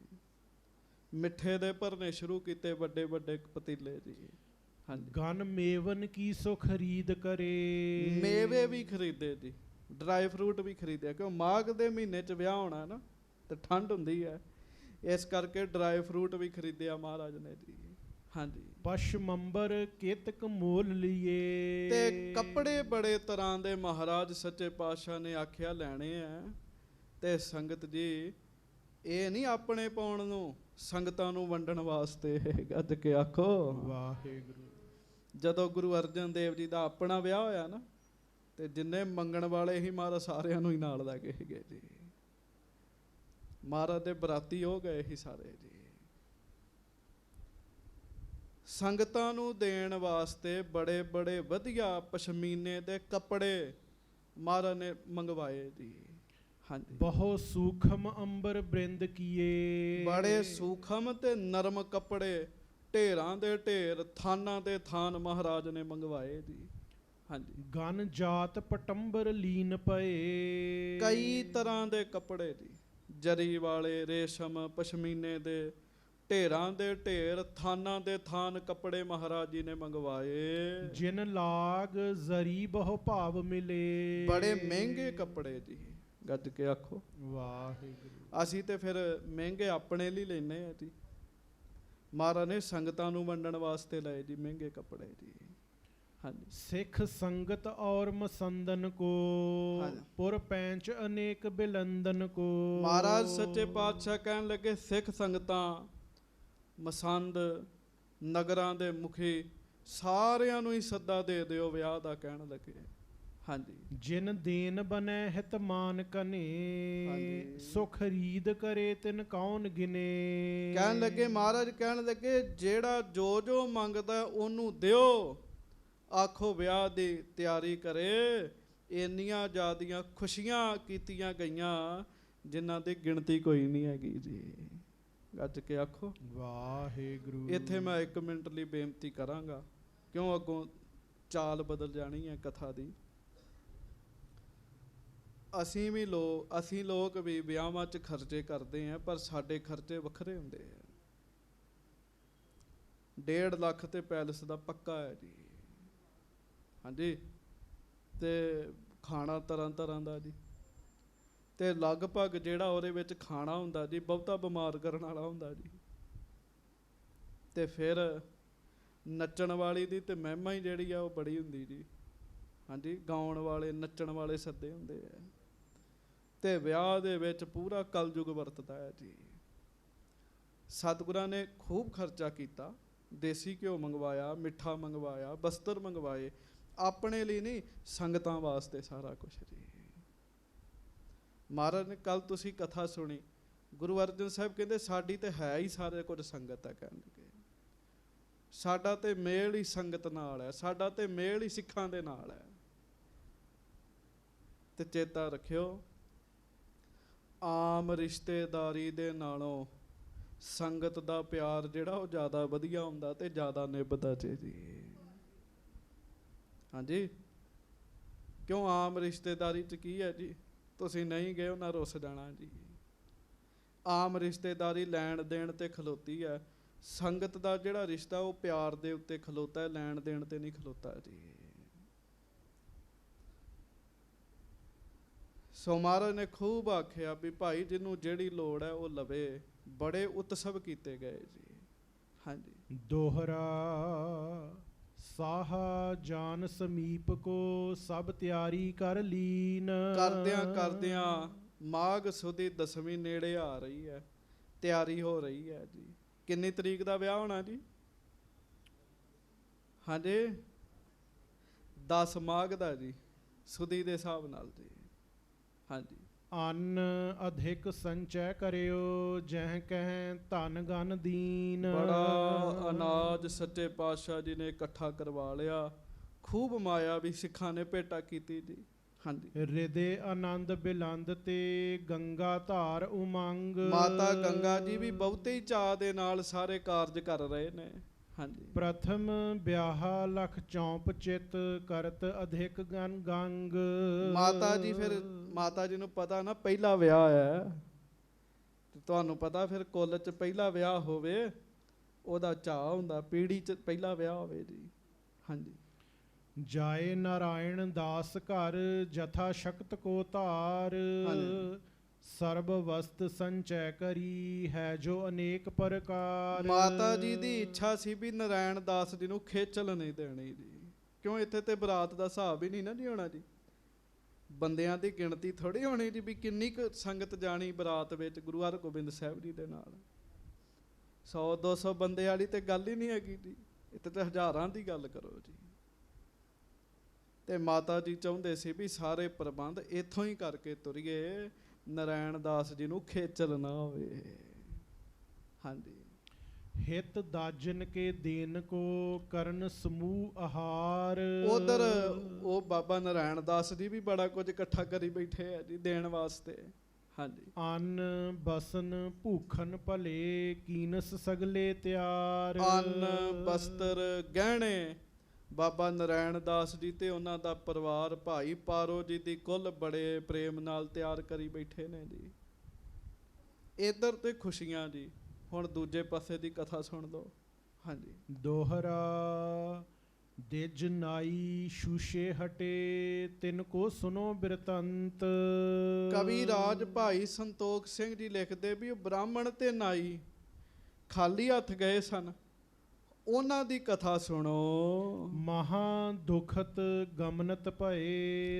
ਮਿੱਠੇ ਦੇ ਭਰਨੇ ਸ਼ੁਰੂ ਕੀਤੇ ਵੱਡੇ ਵੱਡੇ ਪਤੀਲੇ ਜੀ। ਹਾਂਜੀ, ਗਨ ਮੇਵਨ ਕੀ ਸੋ ਖਰੀਦ ਕਰੇ। ਮੇਵੇ ਵੀ ਖਰੀਦੇ ਜੀ, ਡਰਾਈ ਫਰੂਟ ਵੀ ਖਰੀਦਿਆ, ਕਿਉਂ ਮਾਘ ਦੇ ਮਹੀਨੇ 'ਚ ਵਿਆਹ ਹੋਣਾ ਨਾ ਤੇ ਠੰਡ ਹੁੰਦੀ ਹੈ, ਇਸ ਕਰਕੇ ਡਰਾਈ ਫਰੂਟ ਵੀ ਖਰੀਦਿਆ ਮਹਾਰਾਜ ਨੇ ਜੀ। ਹਾਂਜੀ, ਪਸ਼ਮੰਬਰ ਕੇਤਕ ਮੋਲ ਲਈਏ। ਤੇ ਕੱਪੜੇ ਬੜੇ ਤਰ੍ਹਾਂ ਦੇ ਮਹਾਰਾਜ ਸੱਚੇ ਪਾਤਸ਼ਾਹ ਨੇ ਆਖਿਆ ਲੈਣੇ ਆ। ਤੇ ਸੰਗਤ ਜੀ ਇਹ ਨਹੀਂ ਆਪਣੇ ਪਾਉਣ ਨੂੰ, ਸੰਗਤਾਂ ਨੂੰ ਵੰਡਣ ਵਾਸਤੇ। ਗੱਜ ਕੇ ਆਖੋ ਵਾਹਿਗੁਰੂ। ਜਦੋਂ ਗੁਰੂ ਅਰਜਨ ਦੇਵ ਜੀ ਦਾ ਆਪਣਾ ਵਿਆਹ ਹੋਇਆ ਨਾ ਤੇ ਜਿੰਨੇ ਮੰਗਣ ਵਾਲੇ ਹੀ ਮਹਾਰਾਜ ਸਾਰਿਆਂ ਨੂੰ ਹੀ ਨਾਲ ਲੈ ਕੇ ਗਏ ਜੀ। ਮਹਾਰਾਜ ਦੇ ਬਰਾਤੀ ਹੋ ਗਏ ਹੀ ਸਾਰੇ ਜੀ। ਸੰਗਤਾਂ ਨੂੰ ਦੇਣ ਵਾਸਤੇ ਬੜੇ ਬੜੇ ਵਧੀਆ ਪਸ਼ਮੀਨੇ ਦੇ ਕੱਪੜੇ ਮਹਾਰਾਜ ਨੇ ਮੰਗਵਾਏ ਜੀ। ਹਾਂਜੀ, ਬਹੁ ਸੂਖਮ ਅੰਬਰ ਬ੍ਰਿੰਦ ਕੀਏ। ਬੜੇ ਸੂਖਮ ਤੇ ਨਰਮ ਕੱਪੜੇ, ਢੇਰਾਂ ਦੇ ਢੇਰ, ਥਾਨਾਂ ਦੇ ਥਾਨ ਮਹਾਰਾਜ ਨੇ ਮੰਗਵਾਏ ਜੀ। ਹਾਂਜੀ, ਗਨ ਜਾਤ ਪਟੰਬਰ ਲੀਨ ਪਏ। ਕਈ ਤਰ੍ਹਾਂ ਦੇ ਕੱਪੜੇ ਜੀ, ਜਰੀ ਵਾਲੇ, ਰੇਸ਼ਮ, ਪਸ਼ਮੀਨੇ ਦੇ, ਢੇਰਾਂ ਦੇ ਢੇਰ, ਥਾਨਾਂ ਦੇ ਥਾਨ ਕੱਪੜੇ ਮਹਾਰਾਜ ਜੀ ਨੇ ਮੰਗਵਾਏ। ਜਿਨ ਲਾਗ ਜ਼ਰੀ ਬਹੁ ਭਾਵ ਮਿਲੇ। ਬੜੇ ਮਹਿੰਗੇ ਕੱਪੜੇ ਜੀ। ਗੱਜ ਕੇ ਆਖੋ ਵਾਹਿਗੁਰੂ। ਅਸੀਂ ਤੇ ਫਿਰ ਮਹਿੰਗੇ ਆਪਣੇ ਲਈ ਲੈਨੇ ਆ ਜੀ, ਮਹਾਰਾਜ ਨੇ ਸੰਗਤਾਂ ਨੂੰ ਵੰਡਣ ਵਾਸਤੇ ਲਏ ਜੀ ਮਹਿੰਗੇ ਕੱਪੜੇ ਜੀ। ਹਾਂਜੀ, ਸਿੱਖ ਸੰਗਤ ਔਰ ਮਸੰਦਨ ਕੋ। ਹਾਂਜੀ, ਪੁਰ ਪੈਂਚ ਅਨੇਕ ਬਿਲੰਦਨ ਕੋ। ਮਹਾਰਾਜ ਸੱਚੇ ਪਾਤਸ਼ਾਹ ਕਹਿਣ ਲੱਗੇ ਸਿੱਖ ਸੰਗਤਾਂ, ਮਸੰਦ, ਨਗਰਾਂ ਦੇ ਮੁਖੀ ਸਾਰਿਆਂ ਨੂੰ ਹੀ ਸੱਦਾ ਦੇ ਦਿਓ ਵਿਆਹ ਦਾ ਕਹਿਣ ਲੱਗੇ। ਹਾਂਜੀ, ਜਿਨ ਦੇਨ ਬਨੈ ਹਿਤ ਮਾਨ ਕਨੇ। ਹਾਂਜੀ, ਸੋ ਖਰੀਦ ਕਰੇ ਤਿਨ ਕੌਣ ਗਿਨੇ। ਕਹਿਣ ਲੱਗੇ ਮਹਾਰਾਜ ਕਹਿਣ ਲੱਗੇ ਜਿਹੜਾ ਜੋ ਜੋ ਮੰਗਦਾ ਉਹਨੂੰ ਦਿਓ, ਆਖੋ ਵਿਆਹ ਦੀ ਤਿਆਰੀ ਕਰੇ। ਇੰਨੀਆਂ ਜ਼ਿਆਦੀਆਂ ਖੁਸ਼ੀਆਂ ਕੀਤੀਆਂ ਗਈਆਂ ਜਿਨ੍ਹਾਂ ਦੀ ਗਿਣਤੀ ਕੋਈ ਨਹੀਂ ਹੈਗੀ ਜੀ। ਗੱਜ ਕੇ ਆਖੋ ਵਾਹਿਗੁਰੂ। ਇੱਥੇ ਮੈਂ 1 ਮਿੰਟ ਲਈ ਬੇਨਤੀ ਕਰਾਂਗਾ, ਕਿਉਂ ਅੱਗੋਂ ਚਾਲ ਬਦਲ ਜਾਣੀ ਹੈ ਕਥਾ ਦੀ। ਅਸੀਂ ਲੋਕ ਵੀ ਵਿਆਹਾਂ 'ਚ ਖਰਚੇ ਕਰਦੇ ਹਾਂ, ਪਰ ਸਾਡੇ ਖਰਚੇ ਵੱਖਰੇ ਹੁੰਦੇ ਆ। 1.5 ਲੱਖ ਤੇ ਪੈਲਸ ਦਾ ਪੱਕਾ ਹੈ ਜੀ, ਹਾਂਜੀ, ਤੇ ਖਾਣਾ ਤਰ੍ਹਾਂ ਤਰ੍ਹਾਂ ਦਾ ਜੀ, ਤੇ ਲਗਭਗ ਜਿਹੜਾ ਉਹਦੇ ਵਿੱਚ ਖਾਣਾ ਹੁੰਦਾ ਜੀ ਬਹੁਤਾ ਬਿਮਾਰ ਕਰਨ ਵਾਲਾ ਹੁੰਦਾ ਜੀ। ਤੇ ਫਿਰ ਨੱਚਣ ਵਾਲੀ ਦੀ ਤੇ ਮਹਿਮਾ ਹੀ ਜਿਹੜੀ ਆ ਉਹ ਬੜੀ ਹੁੰਦੀ ਜੀ, ਹਾਂਜੀ, ਗਾਉਣ ਵਾਲੇ ਨੱਚਣ ਵਾਲੇ ਸੱਦੇ ਹੁੰਦੇ ਆ। ਤੇ ਵਿਆਹ ਦੇ ਵਿੱਚ ਪੂਰਾ ਕਲਯੁਗ ਵਰਤਦਾ ਹੈ ਜੀ। ਸਤਿਗੁਰਾਂ ਨੇ ਖੂਬ ਖਰਚਾ ਕੀਤਾ, ਦੇਸੀ ਘਿਓ ਮੰਗਵਾਇਆ, ਮਿੱਠਾ ਮੰਗਵਾਇਆ, ਬਸਤਰ ਮੰਗਵਾਏ, ਆਪਣੇ ਲਈ ਨਹੀਂ, ਸੰਗਤਾਂ ਵਾਸਤੇ ਸਾਰਾ ਕੁਛ ਜੀ। ਮਹਾਰਾਜ ਨੇ ਕੱਲ ਤੁਸੀਂ ਕਥਾ ਸੁਣੀ, ਗੁਰੂ ਅਰਜਨ ਸਾਹਿਬ ਕਹਿੰਦੇ ਸਾਡੀ ਤੇ ਹੈ ਹੀ ਸਾਰੇ ਕੁਝ ਸੰਗਤ ਹੈ, ਕਹਿਣਗੇ ਸਾਡਾ ਤੇ ਮੇਲ ਹੀ ਸੰਗਤ ਨਾਲ ਹੈ, ਸਾਡਾ ਤੇ ਮੇਲ ਹੀ ਸਿੱਖਾਂ ਦੇ ਨਾਲ ਹੈ। ਤੇ ਚੇਤਾ ਰੱਖਿਓ, ਆਮ ਰਿਸ਼ਤੇਦਾਰੀ ਦੇ ਨਾਲੋਂ ਸੰਗਤ ਦਾ ਪਿਆਰ ਜਿਹੜਾ ਉਹ ਜ਼ਿਆਦਾ ਵਧੀਆ ਹੁੰਦਾ ਤੇ ਜ਼ਿਆਦਾ ਨਿਭਦਾ ਜੀ। ਹਾਂਜੀ, ਕਿਉਂ ਆਮ ਰਿਸ਼ਤੇਦਾਰੀ 'ਚ ਕੀ ਹੈ ਜੀ, ਤੁਸੀਂ ਨਹੀਂ ਗਏ ਉਹਨਾਂ ਰੁੱਸ ਜਾਣਾ ਜੀ। ਆਮ ਰਿਸ਼ਤੇਦਾਰੀ ਲੈਣ ਦੇਣ ਤੇ ਖਲੋਤੀ ਹੈ, ਸੰਗਤ ਦਾ ਜਿਹੜਾ ਰਿਸ਼ਤਾ ਉਹ ਪਿਆਰ ਦੇ ਉੱਤੇ ਖਲੋਤਾ ਹੈ, ਲੈਣ ਦੇਣ ਤੇ ਨਹੀਂ ਖਲੋਤਾ ਜੀ। ਸੋ ਮਹਾਰਾਜ ਨੇ ਖੂਬ ਆਖਿਆ ਵੀ ਭਾਈ ਜਿਹਨੂੰ ਜਿਹੜੀ ਲੋੜ ਹੈ ਉਹ ਲਵੇ। ਬੜੇ ਉਤਸਵ ਕੀਤੇ ਗਏ ਜੀ, ਹਾਂਜੀ। ਦੋਹਰਾ ਸਾਹਾ ਜਾਨ ਸਮੀਪ ਕੋ ਸਭ ਤਿਆਰੀ ਕਰ ਲੀਨ। ਕਰਦਿਆਂ ਕਰਦਿਆਂ ਮਾਘ ਸੁਦੀ 10ਵੀਂ ਨੇੜੇ ਆ ਰਹੀ ਹੈ, ਤਿਆਰੀ ਹੋ ਰਹੀ ਹੈ ਜੀ। ਕਿੰਨੀ ਤਰੀਕ ਦਾ ਵਿਆਹ ਹੋਣਾ ਜੀ? ਹਾਂਜੀ, 10 ਮਾਘ ਦਾ ਜੀ, ਸੁਦੀ ਦੇ ਹਿਸਾਬ ਨਾਲ ਜੀ, ਹਾਂਜੀ। ਅੰਨ ਅਧਿਕ ਸੰਚੈ ਕਰਿਓ, ਜਹ ਕਹਿ ਧਨ ਗਨ ਦੀਨ। ਬੜਾ ਅਨਾਜ ਸੱਚੇ ਪਾਤਸ਼ਾਹ ਜੀ ਨੇ ਇਕੱਠਾ ਕਰਵਾ ਲਿਆ, ਖੂਬ ਮਾਇਆ ਵੀ ਸਿੱਖਾਂ ਨੇ ਭੇਟਾ ਕੀਤੀ ਜੀ, ਹਾਂਜੀ। ਰਿਦੇ ਆਨੰਦ ਬਿਲੰਦ ਤੇ ਗੰਗਾ ਧਾਰ ਉਮੰਗ। ਮਾਤਾ ਗੰਗਾ ਜੀ ਵੀ ਬਹੁਤੇ ਹੀ ਚਾਅ ਦੇ ਨਾਲ ਸਾਰੇ ਕਾਰਜ ਕਰ ਰਹੇ ਨੇ, ਹਾਂਜੀ। ਪ੍ਰਥਮ ਵਿਆਹਾ ਲਖ ਚੌਂਪ ਚਿਤ ਕਰਤ ਅਧਿਕ ਗਨ ਗੰਗ। ਮਾਤਾ ਜੀ ਫਿਰ ਮਾਤਾ ਜੀ ਨੂੰ ਪਤਾ ਨਾ ਪਹਿਲਾ ਵਿਆਹ ਹੈ, ਤੇ ਤੁਹਾਨੂੰ ਪਤਾ ਫਿਰ ਕੁੱਲ 'ਚ ਪਹਿਲਾ ਵਿਆਹ ਹੋਵੇ ਉਹਦਾ ਚਾਅ ਹੁੰਦਾ, ਪੀੜੀ 'ਚ ਪਹਿਲਾ ਵਿਆਹ ਹੋਵੇ ਜੀ, ਹਾਂਜੀ। ਜਾਏ ਨਾਰਾਇਣ ਦਾਸ ਘਰ ਜਥਾ ਸ਼ਕਤ ਕੋ ਧਾਰ। ਹਾਂਜੀ। ਸਰਬ ਵਸਤ ਸੰਚੈ ਕਰੀ ਹੈ ਜੋ ਅਨੇਕ ਪ੍ਰਕਾਰ। ਮਾਤਾ ਜੀ ਦੀ ਇੱਛਾ ਸੀ ਵੀ ਨਾਰਾਇਣ ਦਾਸ ਜੀ ਨੂੰ ਖੇਚਲ ਨਹੀਂ ਦੇਣੀ ਜੀ, ਕਿਉਂ ਇੱਥੇ ਤੇ ਬਰਾਤ ਦਾ ਹਿਸਾਬ ਹੀ ਨਹੀਂ ਨਾ ਜੀ ਹੋਣਾ ਜੀ, ਬੰਦਿਆਂ ਦੀ ਗਿਣਤੀ ਥੋੜੀ ਹੋਣੀ ਜੀ ਵੀ ਕਿੰਨੀ ਕੁ ਸੰਗਤ ਜਾਣੀ ਬਰਾਤ ਵਿੱਚ ਗੁਰੂ ਹਰਗੋਬਿੰਦ ਸਾਹਿਬ ਜੀ ਦੇ ਨਾਲ। 100-200 ਬੰਦੇ ਵਾਲੀ ਤੇ ਗੱਲ ਹੀ ਨਹੀਂ ਹੈਗੀ ਜੀ, ਇੱਥੇ ਤੇ ਹਜ਼ਾਰਾਂ ਦੀ ਗੱਲ ਕਰੋ ਜੀ। ਤੇ ਮਾਤਾ ਜੀ ਚਾਹੁੰਦੇ ਸੀ ਵੀ ਸਾਰੇ ਪ੍ਰਬੰਧ ਇੱਥੋਂ ਹੀ ਕਰਕੇ ਤੁਰੀਏ, ਨਾਰਾਇਣ ਦਾਸ ਜੀ ਨੂੰ ਖੇਚਲ ਨਾ ਹੋਵੇ, ਹਾਂਜੀ। ਹਿਤ ਦਾਜਨ ਕੇ ਦੇਨ ਕੋ ਕਰਨ ਸਮੂਹ ਆਹਾਰ। ਉਧਰ ਉਹ ਬਾਬਾ ਨਾਰਾਇਣ ਦਾਸ ਜੀ ਵੀ ਬੜਾ ਕੁਝ ਇਕੱਠਾ ਕਰੀ ਬੈਠੇ ਆ ਜੀ ਦੇਣ ਵਾਸਤੇ, ਹਾਂਜੀ। ਅੰਨ ਬਸਨ ਭੂਖਨ ਭਲੇ ਕੀਨਸ ਸਗਲੇ ਤਿਆਰ। ਅੰਨ ਬਸਤਰ ਗਹਿਣੇ ਬਾਬਾ ਨਾਰਾਇਣ ਦਾਸ ਜੀ ਤੇ ਉਹਨਾਂ ਦਾ ਪਰਿਵਾਰ ਭਾਈ ਪਾਰੋ ਜੀ ਦੀ ਕੁੱਲ ਬੜੇ ਪ੍ਰੇਮ ਨਾਲ ਤਿਆਰ ਕਰੀ ਬੈਠੇ ਨੇ ਜੀ। ਇੱਧਰ ਤੇ ਖੁਸ਼ੀਆਂ ਜੀ, ਹੁਣ ਦੂਜੇ ਪਾਸੇ ਦੀ ਕਥਾ ਸੁਣ ਲਓ, ਹਾਂਜੀ। ਦੋਹਰਾ ਦਿਜ ਨਾਈ ਸ਼ੂਸ਼ੇ ਹਟੇ ਤਿਨ ਕੋ ਸੁਨੋ ਬਿਰਤੰਤ। ਕਵੀ ਰਾਜ ਭਾਈ ਸੰਤੋਖ ਸਿੰਘ ਜੀ ਲਿਖਦੇ ਵੀ ਉਹ ਬ੍ਰਾਹਮਣ ਤੇ ਨਾਈ ਖਾਲੀ ਹੱਥ ਗਏ ਸਨ, ਉਹਨਾਂ ਦੀ ਕਥਾ ਸੁਣੋ। ਮਹਾ ਦੁਖਤ ਗਮਨਤ ਭਏ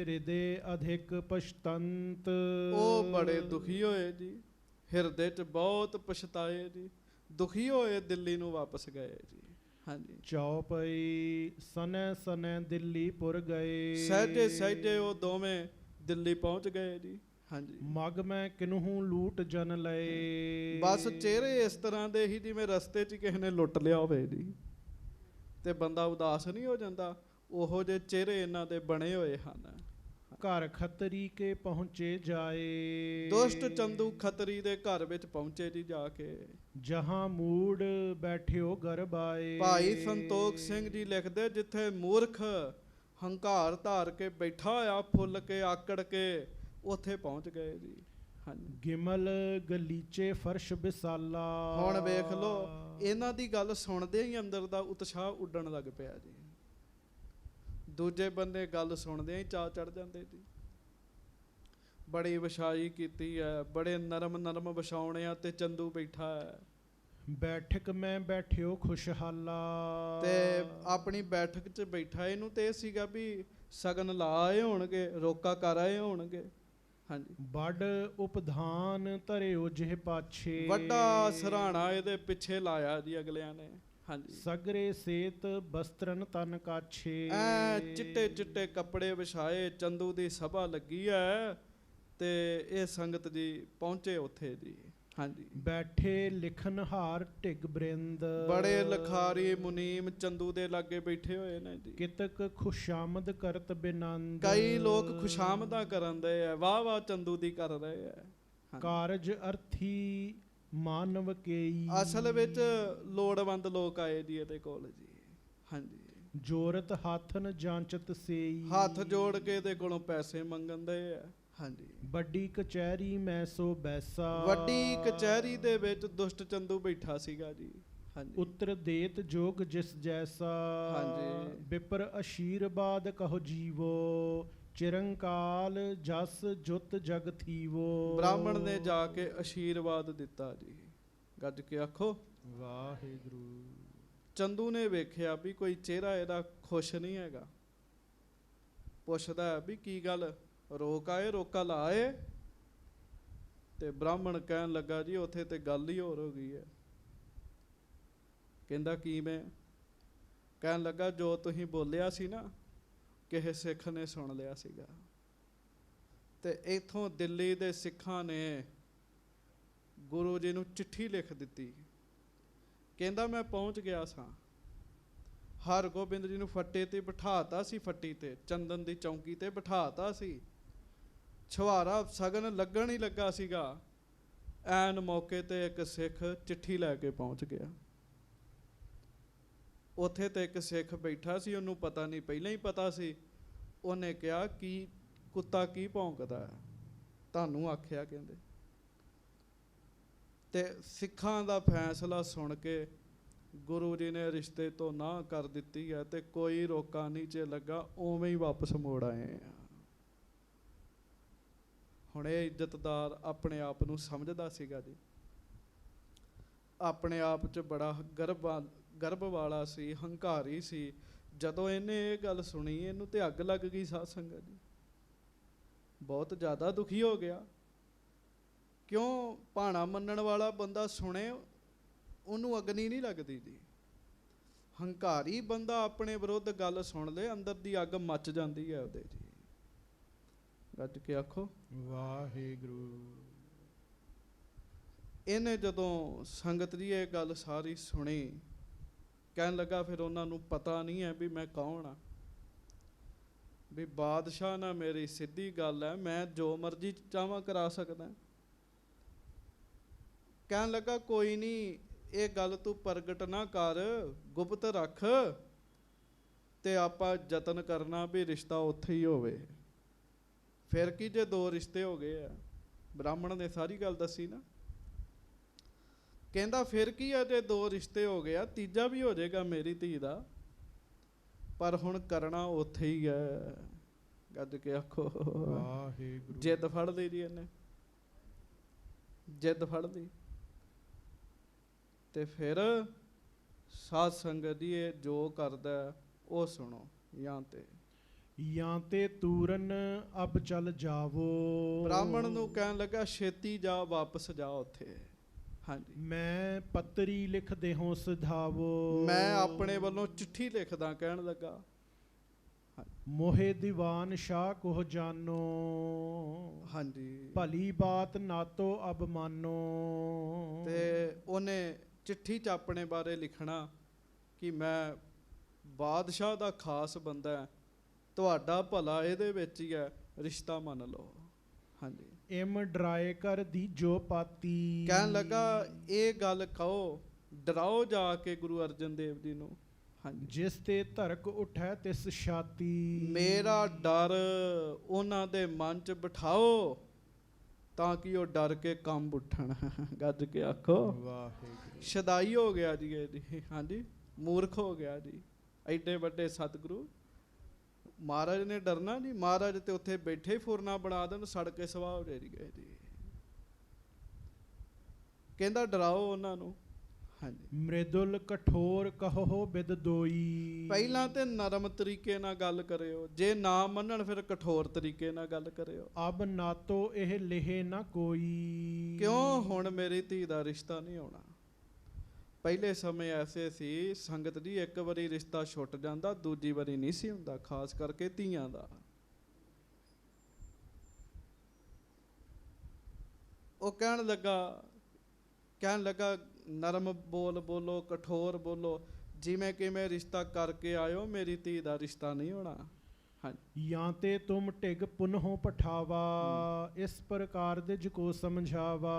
ਹਿਰਦੇ ਅਧਿਕ ਪਛਤੰਤ। ਉਹ ਬੜੇ ਦੁਖੀ ਹੋਏ ਜੀ, ਹਿਰਦੇ 'ਚ ਬਹੁਤ ਪਛਤਾਏ ਜੀ, ਦੁਖੀ ਹੋਏ ਦਿੱਲੀ ਨੂੰ ਵਾਪਸ ਗਏ ਜੀ, ਹਾਂਜੀ। ਚੌਪਈ ਸਨੈ ਸਨੈ ਦਿੱਲੀ ਪੁਰ ਗਏ। ਸਹਿਜੇ ਸਹਿਜੇ ਉਹ ਦੋਵੇਂ ਦਿੱਲੀ ਪਹੁੰਚ ਗਏ ਜੀ, ਹਾਂਜੀ। ਮਗ ਮੈਂ ਕਿਨਹੂ ਲੂਟ ਜਨ ਲਏ। ਬਸ ਚਿਹਰੇ ਇਸ ਤਰ੍ਹਾਂ ਦੇ ਹੀ ਜਿਵੇਂ ਰਸਤੇ 'ਚ ਕਿਸੇ ਨੇ ਲੁੱਟ ਲਿਆ ਹੋਵੇ ਜੀ, ਤੇ ਬੰਦਾ ਉਦਾਸ ਨਹੀਂ ਹੋ ਜਾਂਦਾ, ਉਹੋ ਜਿਹੇ ਚਿਹਰੇ ਇਹਨਾਂ ਦੇ ਬਣੇ ਹੋਏ ਹਨ, ਘਰ ਖੱਤਰੀ ਕੇ ਪਹੁੰਚੇ ਜਾਏ। ਦੁਸ਼ਟ ਚੰਦੂ ਖੱਤਰੀ ਦੇ ਘਰ ਵਿੱਚ ਪਹੁੰਚੇ ਜੀ ਜਾ ਕੇ। ਜਹਾਂ ਮੂੜ ਬੈਠਿਓ ਗਰਬਾਏ। ਭਾਈ ਸੰਤੋਖ ਸਿੰਘ ਜੀ ਲਿਖਦੇ, ਜਿੱਥੇ ਮੂਰਖ ਹੰਕਾਰ ਧਾਰ ਕੇ ਬੈਠਾ ਹੋਇਆ ਫੁੱਲ ਕੇ ਆਕੜ ਕੇ, ਉੱਥੇ ਪਹੁੰਚ ਗਏ ਜੀ। ਹਾਂਜੀ, ਗਿਮਲ ਗਲੀਚੇ ਫਰਸ਼ ਬਿਸਾਲਾ। ਹੁਣ ਵੇਖ ਲਓ, ਇਹਨਾਂ ਦੀ ਗੱਲ ਸੁਣਦੇ ਹੀ ਅੰਦਰ ਦਾ ਉਤਸ਼ਾਹ ਉੱਡਣ ਲੱਗ ਪਿਆ ਜੀ। ਦੂਜੇ ਬੰਦੇ ਗੱਲ ਸੁਣਦੇ ਹੀ ਚਾਅ ਚੜ ਜਾਂਦੇ ਜੀ। ਬੜੀ ਵਿਛਾਈ ਕੀਤੀ ਹੈ, ਬੜੇ ਨਰਮ ਨਰਮ ਵਿਛਾਉਣੇ ਆ, ਤੇ ਚੰਦੂ ਬੈਠਾ ਹੈ। ਬੈਠਕ ਮੈਂ ਬੈਠਿਓ ਖੁਸ਼ਹਾਲਾ। ਤੇ ਆਪਣੀ ਬੈਠਕ 'ਚ ਬੈਠਾ, ਇਹਨੂੰ ਤੇ ਇਹ ਸੀਗਾ ਵੀ ਸਗਨ ਲਾ ਆਏ ਹੋਣਗੇ, ਰੋਕਾ ਕਰ ਆਏ ਹੋਣਗੇ। ਹਾਂਜੀ, ਵੱਡ ਉਪਧਾਨ ਧਰਿਓ ਜਿਹ ਪਾਛੇ। ਵੱਡਾ ਸਰਾਣਾ ਇਹਦੇ ਪਿੱਛੇ ਲਾਇਆ ਜੀ ਅਗਲਿਆਂ ਨੇ। ਹਾਂਜੀ, ਸਗਰੇ ਸੇਤ ਬਸਤਰਨ ਤਨ ਕਾਛੇ। ਐ ਚਿੱਟੇ ਚਿੱਟੇ ਕੱਪੜੇ ਵਿਛਾਏ, ਚੰਦੂ ਦੀ ਸਭਾ ਲੱਗੀ ਹੈ, ਤੇ ਇਹ ਸੰਗਤ ਜੀ ਪਹੁੰਚੇ ਉੱਥੇ ਜੀ। ਹਾਂਜੀ, ਬੈਠੇ ਲਿਖਨਹਾਰ ਢਿੱਗ ਬ੍ਰਿੰਦ। ਬੜੇ ਲਖਾਰੀ ਮੁਨੀਮ ਚੰਦੂ ਦੇ ਲਾਗੇ ਬੈਠੇ ਹੋਏ ਨੇ ਜੀ। ਕਿਤਕ ਖੁਸ਼ਾਮਦ ਕਰਤ ਬਿਨੰਦ। ਕਈ ਲੋਕ ਖੁਸ਼ਾਮਦਾਂ ਕਰਨ ਦੇ ਆ, ਵਾਹ ਵਾਹ ਚੰਦੂ ਦੀ ਕਰ ਰਹੇ ਆ। ਕਾਰਜ ਅਰਥੀ ਮਾਨਵ ਕੇਈ। ਅਸਲ ਵਿੱਚ ਲੋੜਵੰਦ ਲੋਕ ਆਏ ਜੀ ਇਹਦੇ ਕੋਲ ਜੀ। ਹਾਂਜੀ, ਜੋਰਤ ਹੱਥਨ ਜਾਂਚਤ ਸੇਈ। ਹੱਥ ਜੋੜ ਕੇ ਇਹਦੇ ਕੋਲੋਂ ਪੈਸੇ ਮੰਗਣ ਦੇ ਆ। ਹਾਂਜੀ, ਵੱਡੀ ਕਚਹਿਰੀ ਮੈਂ ਸੋ ਬੈਸਾ। ਵੱਡੀ ਕਚਹਿਰੀ ਦੇ ਵਿੱਚ ਦੁਸ਼ਟ ਚੰਦੂ ਬੈਠਾ ਸੀਗਾ ਜੀ। ਹਾਂਜੀ, ਉੱਤਰ ਦੇਤ ਜੋਗ ਜਿਸ ਜੈਸਾ। ਹਾਂਜੀ, ਵਿਪਰ ਅਸ਼ੀਰਬਾਦ ਕਹੋ ਜੀਵੋ। ਚਿਰੰਕਾਲ ਜਸ ਜੁਤ ਜਗ ਥੀਵੋ। ਬ੍ਰਾਹਮਣ ਨੇ ਜਾ ਕੇ ਅਸ਼ੀਰਵਾਦ ਦਿੱਤਾ ਜੀ। ਗੱਜ ਕੇ ਆਖੋ ਵਾਹਿਗੁਰੂ। ਚੰਦੂ ਨੇ ਵੇਖਿਆ ਵੀ ਕੋਈ ਚਿਹਰਾ ਇਹਦਾ ਖੁਸ਼ ਨਹੀਂ ਹੈਗਾ। ਪੁੱਛਦਾ ਵੀ ਕੀ ਗੱਲ, ਰੋਕ ਆਏ, ਰੋਕਾ ਲਾਏ? ਤੇ ਬ੍ਰਾਹਮਣ ਕਹਿਣ ਲੱਗਾ, ਜੀ ਉੱਥੇ ਤੇ ਗੱਲ ਹੀ ਹੋਰ ਹੋ ਗਈ ਹੈ। ਕਹਿੰਦਾ ਕਿਵੇਂ? ਕਹਿਣ ਲੱਗਾ, ਜੋ ਤੁਸੀਂ ਬੋਲਿਆ ਸੀ ਨਾ, ਕਿਸੇ ਸਿੱਖ ਨੇ ਸੁਣ ਲਿਆ ਸੀਗਾ, ਤੇ ਇਥੋਂ ਦਿੱਲੀ ਦੇ ਸਿੱਖਾਂ ਨੇ ਗੁਰੂ ਜੀ ਨੂੰ ਚਿੱਠੀ ਲਿਖ ਦਿੱਤੀ। ਕਹਿੰਦਾ ਮੈਂ ਪਹੁੰਚ ਗਿਆ ਸਾਂ, ਹਰਗੋਬਿੰਦ ਜੀ ਨੂੰ ਫੱਟੇ ਤੇ ਬਿਠਾਤਾ ਸੀ, ਫੱਟੀ ਤੇ ਚੰਦਨ ਦੀ ਚੌਂਕੀ ਤੇ ਬਿਠਾਤਾ ਸੀ। ਛੁਹਾਰਾ ਸਗਨ ਲੱਗਣ ਹੀ ਲੱਗਾ ਸੀਗਾ, ਐਨ ਮੌਕੇ ਤੇ ਇੱਕ ਸਿੱਖ ਚਿੱਠੀ ਲੈ ਕੇ ਪਹੁੰਚ ਗਿਆ। ਉੱਥੇ ਤੇ ਇੱਕ ਸਿੱਖ ਬੈਠਾ ਸੀ, ਉਹਨੂੰ ਪਤਾ ਨਹੀਂ, ਪਹਿਲਾਂ ਹੀ ਪਤਾ ਸੀ। ਉਹਨੇ ਕਿਹਾ, ਕੀ ਕੁੱਤਾ ਕੀ ਭੌਂਕਦਾ ਹੈ? ਤੁਹਾਨੂੰ ਆਖਿਆ ਕਹਿੰਦੇ। ਤੇ ਸਿੱਖਾਂ ਦਾ ਫੈਸਲਾ ਸੁਣ ਕੇ ਗੁਰੂ ਜੀ ਨੇ ਰਿਸ਼ਤੇ ਤੋਂ ਨਾਂਹ ਕਰ ਦਿੱਤੀ ਹੈ, ਤੇ ਕੋਈ ਰੋਕਾ ਨਹੀਂ ਚ ਲੱਗਾ, ਉਵੇਂ ਹੀ ਵਾਪਸ ਮੋੜ ਆਏ ਆ। ਹੁਣ ਇਹ ਇੱਜ਼ਤਦਾਰ ਆਪਣੇ ਆਪ ਨੂੰ ਸਮਝਦਾ ਸੀਗਾ ਜੀ, ਆਪਣੇ ਆਪ 'ਚ ਬੜਾ ਗਰਭ ਵਾਲਾ ਸੀ, ਹੰਕਾਰੀ ਸੀ। ਜਦੋਂ ਇਹਨੇ ਇਹ ਗੱਲ ਸੁਣੀ, ਇਹਨੂੰ ਤੇ ਅੱਗ ਲੱਗ ਗਈ ਸਾਧ ਸੰਗਤ ਜੀ। ਬਹੁਤ ਜ਼ਿਆਦਾ ਦੁਖੀ ਹੋ ਗਿਆ। ਕਿਉਂ? ਭਾਣਾ ਮੰਨਣ ਵਾਲਾ ਬੰਦਾ ਸੁਣੇ, ਉਹਨੂੰ ਅਗਨੀ ਨਹੀਂ ਲੱਗਦੀ ਜੀ। ਹੰਕਾਰੀ ਬੰਦਾ ਆਪਣੇ ਵਿਰੁੱਧ ਗੱਲ ਸੁਣ ਲੇ, ਅੰਦਰ ਦੀ ਅੱਗ ਮੱਚ ਜਾਂਦੀ ਹੈ ਉਹਦੇ ਜੀ। ਗੱਜ ਕੇ ਆਖੋ ਵਾਹਿਗੁਰੂ। ਇਹਨੇ ਜਦੋਂ ਸੰਗਤ ਦੀ ਇਹ ਗੱਲ ਸਾਰੀ ਸੁਣੀ, ਕਹਿਣ ਲੱਗਾ, ਫਿਰ ਉਹਨਾਂ ਨੂੰ ਪਤਾ ਨਹੀਂ ਹੈ ਵੀ ਮੈਂ ਕੌਣ ਆ, ਵੀ ਬਾਦਸ਼ਾਹ ਨਾਲ ਮੇਰੀ ਸਿੱਧੀ ਗੱਲ ਹੈ, ਮੈਂ ਜੋ ਮਰਜ਼ੀ ਚਾਹਾਂ ਕਰਾ ਸਕਦਾ। ਕਹਿਣ ਲੱਗਾ, ਕੋਈ ਨਹੀਂ, ਇਹ ਗੱਲ ਤੂੰ ਪ੍ਰਗਟ ਨਾ ਕਰ, ਗੁਪਤ ਰੱਖ, ਤੇ ਆਪਾਂ ਯਤਨ ਕਰਨਾ ਵੀ ਰਿਸ਼ਤਾ ਉੱਥੇ ਹੀ ਹੋਵੇ। ਫਿਰ ਕੀ ਜੇ ਦੋ ਰਿਸ਼ਤੇ ਹੋ ਗਏ ਆ? ਬ੍ਰਾਹਮਣ ਨੇ ਸਾਰੀ ਗੱਲ ਦੱਸੀ ਨਾ। ਕਹਿੰਦਾ ਫਿਰ ਕੀ ਹੈ ਜੇ ਦੋ ਰਿਸ਼ਤੇ ਹੋ ਗਏ ਆ, ਤੀਜਾ ਵੀ ਹੋ ਜਾਏਗਾ ਮੇਰੀ ਧੀ ਦਾ, ਪਰ ਹੁਣ ਕਰਨਾ ਉੱਥੇ ਹੀ ਹੈ। ਗੱਜ ਕੇ ਆਖੋ ਵਾਹਿਗੁਰੂ। ਜਿੱਦ ਫੜ ਲਈ ਜੀ ਇਹਨੇ, ਜਿੱਦ ਫੜ ਲਈ। ਤੇ ਫਿਰ ਸਾਧ ਸੰਗਤ ਜੀ ਇਹ ਜੋ ਕਰਦਾ ਉਹ ਸੁਣੋ। ਜਾਂ ਤੇ ਤੂਰਨ ਅਬ ਚਲ ਜਾਵੋ। ਬ੍ਰਾਹਮਣ ਨੂੰ ਕਹਿਣ ਲੱਗਾ, ਛੇਤੀ ਜਾ, ਵਾਪਸ ਜਾ ਉੱਥੇ। ਹਾਂਜੀ, ਮੈਂ ਪੱਤਰੀ ਲਿਖ ਦੇਹੋਂ ਸਿਧਾਵੋ। ਮੈਂ ਆਪਣੇ ਵੱਲੋਂ ਚਿੱਠੀ ਲਿਖਦਾ, ਕਹਿਣ ਲੱਗਾ। ਮੋਹੇ ਦੀਵਾਨ ਸ਼ਾਹ ਕੋ ਜਾਨੋ। ਹਾਂਜੀ, ਭਲੀ ਬਾਤ ਨਾਤੋ ਅਬ ਮਾਨੋ। ਤੇ ਉਹਨੇ ਚਿੱਠੀ 'ਚ ਆਪਣੇ ਬਾਰੇ ਲਿਖਣਾ ਕਿ ਮੈਂ ਬਾਦਸ਼ਾਹ ਦਾ ਖਾਸ ਬੰਦਾ, ਤੁਹਾਡਾ ਭਲਾ ਇਹਦੇ ਵਿੱਚ ਹੀ ਹੈ, ਰਿਸ਼ਤਾ ਮੰਨ ਲਓ। ਹਾਂਜੀ, ਇਮ ਡਰਾਏ ਕਰ ਦੀਜੋ ਪਾਤੀ। ਕਹਿਣ ਲੱਗਾ ਇਹ ਗੱਲ ਕਹੋ, ਡਰਾਓ ਜਾ ਕੇ ਗੁਰੂ ਅਰਜਨ ਦੇਵ ਜੀ ਨੂੰ। ਹਾਂਜੀ, ਜਿਸ ਤੇ ਧਰਕ ਉਠੈ ਤਿਸ ਛਾਤੀ। ਮੇਰਾ ਡਰ ਉਹਨਾਂ ਦੇ ਮਨ 'ਚ ਬਿਠਾਓ ਤਾਂ ਕਿ ਉਹ ਡਰ ਕੇ ਕੰਬ ਉੱਠਣ। ਗੱਜ ਕੇ ਆਖੋ ਵਾਹਿਗੁਰੂ। ਸ਼ਦਾਈ ਹੋ ਗਿਆ ਜੀ ਇਹ ਜੀ। ਹਾਂਜੀ, ਮੂਰਖ ਹੋ ਗਿਆ ਜੀ। ਐਡੇ ਵੱਡੇ ਸਤਿਗੁਰੂ ਮਹਾਰਾਜ ਨੇ ਡਰਨਾ ਜੀ। ਮਹਾਰਾਜ ਤੇ ਉੱਥੇ ਬੈਠੇ ਹੀ ਫੁਰਨਾ ਬਣਾ ਦੇਣ, ਸੜ ਕੇ ਸਵਾਹ ਹੋ ਜਾਏਗੀ ਜੀ। ਕਹਿੰਦਾ ਡਰਾਓ ਉਹਨਾਂ ਨੂੰ। ਹਾਂਜੀ, ਮ੍ਰਿਦੁਲ ਕਠੋਰ ਕਹੋ ਬਿਦ ਦੋਈ। ਪਹਿਲਾਂ ਤੇ ਨਰਮ ਤਰੀਕੇ ਨਾਲ ਗੱਲ ਕਰਿਓ, ਜੇ ਨਾ ਮੰਨਣ ਫਿਰ ਕਠੋਰ ਤਰੀਕੇ ਨਾਲ ਗੱਲ ਕਰਿਓ। ਅਬ ਨਾਤੋ ਇਹ ਲਿਹੇ ਨਾ ਕੋਈ। ਕਿਉਂ ਹੁਣ ਮੇਰੀ ਧੀ ਦਾ ਰਿਸ਼ਤਾ ਨਹੀਂ ਆਉਣਾ। ਪਹਿਲੇ ਸਮੇਂ ਐਸੇ ਸੀ ਸੰਗਤ ਜੀ, ਇੱਕ ਵਾਰੀ ਰਿਸ਼ਤਾ ਛੁੱਟ ਜਾਂਦਾ, ਦੂਜੀ ਵਾਰੀ ਨਹੀਂ ਸੀ ਹੁੰਦਾ, ਖਾਸ ਕਰਕੇ ਧੀਆਂ ਦਾ। ਉਹ ਕਹਿਣ ਲੱਗਾ ਨਰਮ ਬੋਲੋ, ਕਠੋਰ ਬੋਲੋ, ਜਿਵੇਂ ਕਿ ਮੈਂ ਰਿਸ਼ਤਾ ਕਰਕੇ ਆਇਓ, ਮੇਰੀ ਧੀ ਦਾ ਰਿਸ਼ਤਾ ਨਹੀਂ ਹੋਣਾ। ਹਾਂਜੀ, ਜਾਂ ਤੇ ਤੁਮ ਢਿਗ ਪੁਨਹੁ ਪਠਾਵਾ। ਇਸ ਪ੍ਰਕਾਰ ਦੇ ਜਕੋ ਸਮਝਾਵਾ।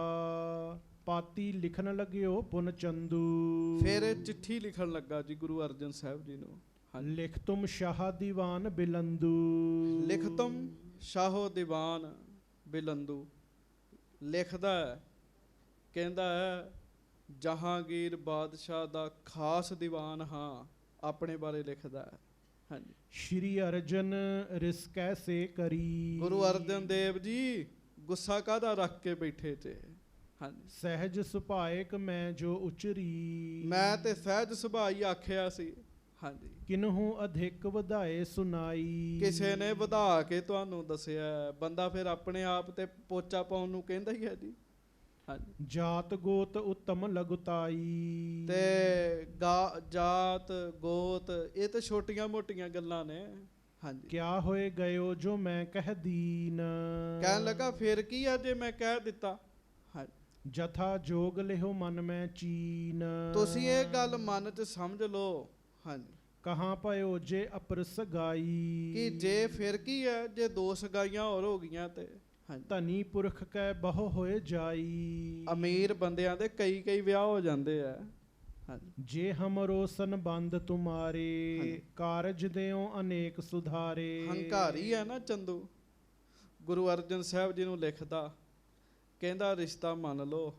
ਪਾਤੀ ਲਿਖਣ ਲੱਗਿਓ ਪੁਨ ਚੰਦੂ। ਫਿਰ ਚਿੱਠੀ ਲਿਖਣ ਲੱਗਾ ਜੀ ਗੁਰੂ ਅਰਜਨ ਸਾਹਿਬ ਜੀ ਨੂੰ। ਹਾਂਜੀ, ਲਿਖ ਤੁਮ ਸ਼ਾਹ ਦੀਵਾਨ ਬਿਲੰਦੂ। ਲਿਖ ਤੁਮ ਸ਼ਾਹੋ ਦੀਵਾਨ ਬਿਲੰਦੂ। ਲਿਖਦਾ ਹੈ, ਕਹਿੰਦਾ ਹੈ ਜਹਾਂਗੀਰ ਬਾਦਸ਼ਾਹ ਦਾ ਖਾਸ ਦੀਵਾਨ ਹਾਂ, ਆਪਣੇ ਬਾਰੇ ਲਿਖਦਾ ਹੈ। ਹਾਂਜੀ, ਸ਼੍ਰੀ ਅਰਜਨ ਰਿਸ ਕੈਸੇ ਕਰੀ। ਗੁਰੂ ਅਰਜਨ ਦੇਵ ਜੀ ਗੁੱਸਾ ਕਾਹਦਾ ਰੱਖ ਕੇ ਬੈਠੇ ਤੇ। ਹਾਂਜੀ, ਸਹਿਜ ਸੁਭਾਇਕ ਮੈਂ ਜੋ ਉਚਰੀ। ਮੈਂ ਤੇ ਸਹਿਜ ਸੁਭਾਈ ਆਖਿਆ ਸੀ। ਹਾਂਜੀ, ਕਿਨਹੂ ਅਧਿਕ ਵਧਾਏ ਸੁਨਾਈ। ਕਿਸੇ ਨੇ ਵਧਾ ਕੇ ਤੁਹਾਨੂੰ ਦੱਸਿਆ। ਬੰਦਾ ਫਿਰ ਆਪਣੇ ਆਪ ਤੇ ਪੋਚਾ ਪਾਉਣ ਨੂੰ ਕਹਿੰਦਾ ਹੀ ਹੈ ਜੀ। ਹਾਂਜੀ, ਜਾਤ ਗੋਤ ਉਤਮ ਲਗੁਤਾਈ। ਤੇ ਜਾਤ ਗੋਤ ਇਹ ਤਾਂ ਛੋਟੀਆਂ ਮੋਟੀਆਂ ਗੱਲਾਂ ਨੇ। ਹਾਂਜੀ, ਕਿਆ ਹੋਏ ਗਇਓ ਜੋ ਮੈਂ ਕਹਿ ਦੀਨ। ਕਹਿਣ ਲੱਗਾ ਫਿਰ ਕੀ ਆ ਜੇ ਮੈਂ ਕਹਿ ਦਿੱਤਾ। ਹਾਂਜੀ, ਜਥਾ ਜੋਗ ਲਿਹੋ ਮਨ ਮੈਂ ਚੀਨ। ਤੁਸੀਂ ਇਹ ਗੱਲ ਮਨ 'ਚ ਸਮਝ ਲਓ। ਹਾਂਜੀ, ਕਹਾਂ ਪਇਓ ਜੇ ਅਪਰਸ ਗਾਈ। ਕਿ ਜੇ ਫਿਰ ਕੀ ਹੈ ਜੇ ਦੋ ਸਗਾਈਆਂ ਹੋਰ ਹੋ ਗਈਆਂ ਤੇ। ਹਾਂਜੀ, ਧਨੀ ਪੁਰਖ ਕੈ ਬਹੁ ਹੋਏ ਜਾਈ। ਅਮੀਰ ਬੰਦਿਆਂ ਦੇ ਕਈ ਵਿਆਹ ਹੋ ਜਾਂਦੇ ਆ। ਹਾਂਜੀ, ਜੇ ਹਮਰੋ ਸੰਬੰਧ ਤੁਮਾਰੇ। ਕਾਰਜ ਦਿਓ ਅਨੇਕ ਸੁਧਾਰੇ। ਹੰਕਾਰੀ ਹੈ ਨਾ ਚੰਦੂ। ਗੁਰੂ ਅਰਜਨ ਸਾਹਿਬ ਜੀ ਨੂੰ ਲਿਖਦਾ, ਕਹਿੰਦਾ ਰਿਸ਼ਤਾ ਮੰਨ ਲਓ,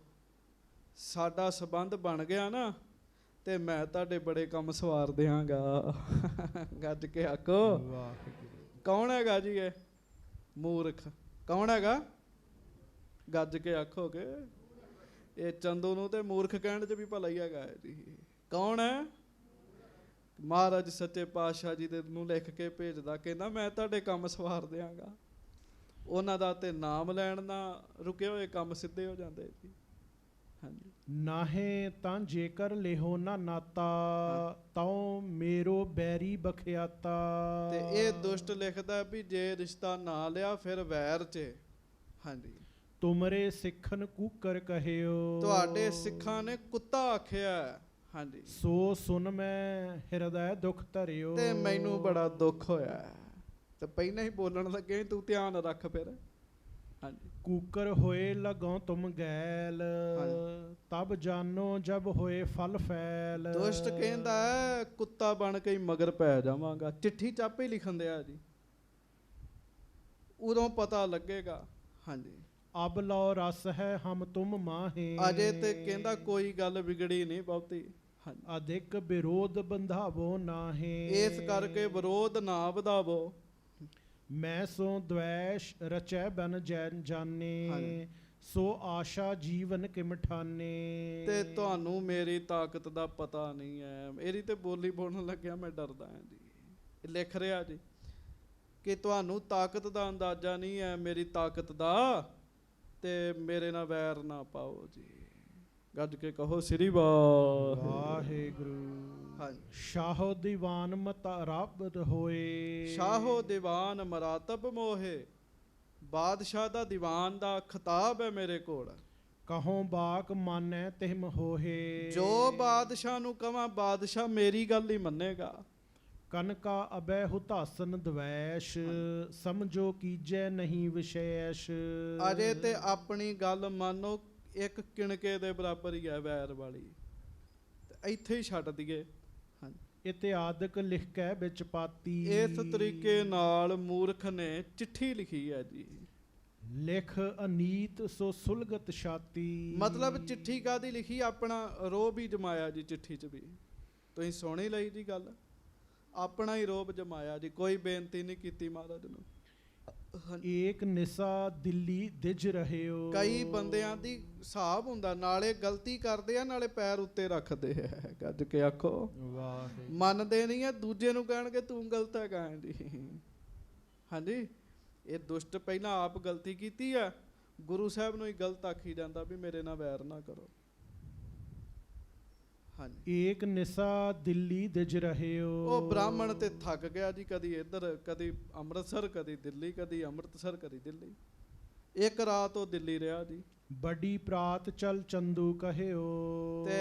ਸਾਡਾ ਸੰਬੰਧ ਬਣ ਗਿਆ ਨਾ ਤੇ ਮੈਂ ਤੁਹਾਡੇ ਬੜੇ ਕੰਮ ਸਵਾਰ ਦਿਆਂਗਾ। ਗੱਜ ਕੇ ਆਖੋ ਵਾਹਿਗੁਰੂ। ਕੌਣ ਹੈਗਾ ਜੀ ਇਹ ਮੂਰਖ? ਕੌਣ ਹੈਗਾ? ਗੱਜ ਕੇ ਆਖੋਗੇ। ਇਹ ਚੰਦੂ ਨੂੰ ਤੇ ਮੂਰਖ ਕਹਿਣ 'ਚ ਵੀ ਭਲਾ ਹੀ ਹੈਗਾ ਜੀ। ਕੌਣ ਹੈ? ਮਹਾਰਾਜ ਸੱਚੇ ਪਾਤਸ਼ਾਹ ਜੀ ਦੇ ਨੂੰ ਲਿਖ ਕੇ ਭੇਜਦਾ, ਕਹਿੰਦਾ ਮੈਂ ਤੁਹਾਡੇ ਕੰਮ ਸਵਾਰ ਦਿਆਂਗਾ। ਉਹਨਾਂ ਦਾ ਤੇ ਨਾਮ ਲੈਣ ਨਾ ਰੁਕੇ ਹੋਏ ਕੰਮ ਸਿੱਧੇ ਹੋ ਜਾਂਦੇ ਜੀ। ਹਾਂਜੀ, ਨਾਹੇ ਤਾਂ ਜੇਕਰ ਲਿਹੋ ਨਾ ਨਾਤਾ। ਤਉ ਮੇਰੋ ਬੈਰੀ ਬਖਿਆਤਾ। ਤੇ ਇਹ ਦੁਸ਼ਟ ਲਿਖਦਾ ਵੀ ਜੇ ਰਿਸ਼ਤਾ ਨਾ ਲਿਆ ਫਿਰ ਵੈਰ 'ਚ। ਹਾਂਜੀ, ਤੁਮਰੇ ਸਿੱਖਨ ਕੂਕਰ ਕਹਿਓ। ਤੁਹਾਡੇ ਸਿੱਖਾਂ ਨੇ ਕੁੱਤਾ ਆਖਿਆ। ਹਾਂਜੀ, ਸੋ ਸੁਨ ਮੈਂ ਹਿਰਦੈ ਦੁਖ ਧਰਿਓ। ਤੇ ਮੈਨੂੰ ਬੜਾ ਦੁੱਖ ਹੋਇਆ। ਤੇ ਪਹਿਲਾਂ ਹੀ ਬੋਲਣ ਲੱਗੇ ਤੂੰ ਧਿਆਨ ਰੱਖ ਫਿਰ। ਹਾਂਜੀ, ਕੂਕਰ ਹੋਏ ਲਗੋ ਤੁਮ ਗੈਲ। ਤਬ ਜਾਨੋ ਜਬ ਹੋਏ ਫਲ ਫੈਲ। ਦੁਸ਼ਟ ਕਹਿੰਦਾ ਕੁੱਤਾ ਬਣ ਕੇ ਮਗਰ ਪੈ ਜਾਵਾਂਗਾ। ਚਿੱਠੀ ਚਾਪੇ ਲਿਖਣ ਦਿਆ ਜੀ, ਉਦੋਂ ਪਤਾ ਲੱਗੇਗਾ। ਹਾਂਜੀ, ਅਬ ਲਓ ਰਸ ਹੈ ਹਮ ਤੁਮ ਮਾਹੇ। ਅਜੇ ਤੇ ਕਹਿੰਦਾ ਕੋਈ ਗੱਲ ਵਿਗੜੀ ਨਹੀਂ ਬਹੁਤੀ। ਅਧਿਕ ਵਿਰੋਧ ਬੰਧਾਵੋ ਨਾਹੇ। ਇਸ ਕਰਕੇ ਵਿਰੋਧ ਨਾ ਵਧਾਵੋ। ਮੈਂ ਸੋ ਦ્વੈਸ਼ ਰਚੈ ਬਨ ਜੈਨ ਜਾਣੇ। ਸੋ ਆਸ਼ਾ ਜੀਵਨ ਕਿਮ ਠਾਨੇ। ਤੇ ਤੁਹਾਨੂੰ ਮੇਰੀ ਤਾਕਤ ਦਾ ਪਤਾ ਨਹੀਂ ਹੈ। ਮੇਰੀ ਤੇ ਬੋਲੀ ਬੋਲਣ ਲੱਗਿਆ ਮੈਂ ਡਰਦਾ ਹਾਂ ਜੀ। ਇਹ ਲਿਖ ਰਿਹਾ ਜੀ ਕਿ ਤੁਹਾਨੂੰ ਤਾਕਤ ਦਾ ਅੰਦਾਜ਼ਾ ਨਹੀਂ ਹੈ ਮੇਰੀ ਤਾਕਤ ਦਾ, ਤੇ ਮੇਰੇ ਨਾਲ ਵੈਰ ਨਾ ਪਾਓ ਜੀ। ਗੱਜ ਕੇ ਕਹੋ ਸ੍ਰੀ ਵਾਹਿਗੁਰੂ। ਹਾਂਜੀ, ਸ਼ਾਹੋ ਦੀਵਾਨ ਮਤਾਰਬ ਹੋਏ। ਸ਼ਾਹੋ ਦੀਵਾਨ ਮਰਾਤਬ ਮੋਹੇ। ਬਾਦਸ਼ਾਹ ਦਾ ਦੀਵਾਨ ਦਾ ਖਿਤਾਬ ਹੈ ਮੇਰੇ ਕੋਲ। ਕਹੋ ਬਾਕ ਮਾਨੈ ਤਿਮ ਹੋਏ। ਜੋ ਬਾਦਸ਼ਾਹ ਨੂੰ ਕਵਾਂ ਬਾਦਸ਼ਾਹ ਮੇਰੀ ਗੱਲ ਹੀ ਮੰਨੇਗਾ। ਕਨਕਾ ਅਬੈ ਹੁਤਾਸਨ ਦਵੈਸ਼ ਸਮਝੋ ਕੀਜੈ ਨਹੀਂ ਵਿਸ਼ੇਸ਼। ਅਜੇ ਤੇ ਆਪਣੀ ਗੱਲ ਮੰਨੋ ਇੱਕ ਕਿਣਕੇ ਦੇ ਬਰਾਬਰ ਹੀ ਹੈ ਵੈਰ ਵਾਲੀ, ਤੇ ਇੱਥੇ ਹੀ ਛੱਡ ਦਈਏ। ਇਤਿਆਦਿਕ ਲਿਖ ਕੇ ਵਿੱਚ ਪਾਤੀ। ਇਸ ਤਰੀਕੇ ਨਾਲ ਮੂਰਖ ਨੇ ਚਿੱਠੀ ਲਿਖੀ ਹੈ ਜੀ। ਲਿਖ ਅਨੀਤ ਸੋ ਸੁਲਗਤ ਛਾਤੀ। ਮਤਲਬ ਚਿੱਠੀ ਕਾਹਦੀ ਲਿਖੀ, ਆਪਣਾ ਰੋਹ ਵੀ ਜਮਾਇਆ ਜੀ ਚਿੱਠੀ 'ਚ ਵੀ। ਤੁਸੀਂ ਸੁਣੀ ਲਈ ਜੀ ਗੱਲ, ਆਪਣਾ ਹੀ ਰੋਬ ਜਮਾਇਆ ਜੀ, ਕੋਈ ਬੇਨਤੀ ਨਹੀਂ ਕੀਤੀ ਮਹਾਰਾਜ ਨੂੰ। ਏਕ ਨਿਸਾ ਦਿੱਲੀ ਦਿਜ ਰਹਿਓ। ਕਈ ਬੰਦਿਆਂ ਦੀ ਹਿਸਾਬ ਹੁੰਦਾ, ਨਾਲੇ ਗਲਤੀ ਕਰਦੇ ਆ ਨਾਲੇ ਪੈਰ ਉੱਤੇ ਰੱਖਦੇ ਆ, ਗੱਜ ਕੇ ਆਖੋ ਵਾਹ। ਮੰਨਦੇ ਨਹੀਂ ਆ, ਦੂਜੇ ਨੂੰ ਕਹਿਣਗੇ ਤੂੰ ਗਲਤ ਹੈ ਕਹਿਣ ਦੀ। ਹਾਂਜੀ, ਇਹ ਦੁਸ਼ਟ ਪਹਿਲਾਂ ਆਪ ਗਲਤੀ ਕੀਤੀ ਆ, ਗੁਰੂ ਸਾਹਿਬ ਨੂੰ ਹੀ ਗਲਤ ਆਖੀ ਜਾਂਦਾ ਵੀ ਮੇਰੇ ਨਾਲ ਵੈਰ ਨਾ ਕਰੋ। ਹਾਂਜੀ, ਏਕ ਨਿਸਾ ਦਿੱਲੀ ਦਿਜ ਰਹਿਓ। ਉਹ ਬ੍ਰਾਹਮਣ ਤੇ ਥੱਕ ਗਿਆ ਜੀ, ਕਦੀ ਇੱਧਰ ਕਦੀ ਅੰਮ੍ਰਿਤਸਰ ਕਦੀ ਦਿੱਲੀ, ਕਦੀ ਅੰਮ੍ਰਿਤਸਰ ਕਦੀ ਦਿੱਲੀ। ਇੱਕ ਰਾਤ ਉਹ ਦਿੱਲੀ ਰਿਹਾ ਜੀ। ਬੜੀ ਪ੍ਰਾਤ ਚਲ ਚੰਦੂ ਕਹਿਓ। ਤੇ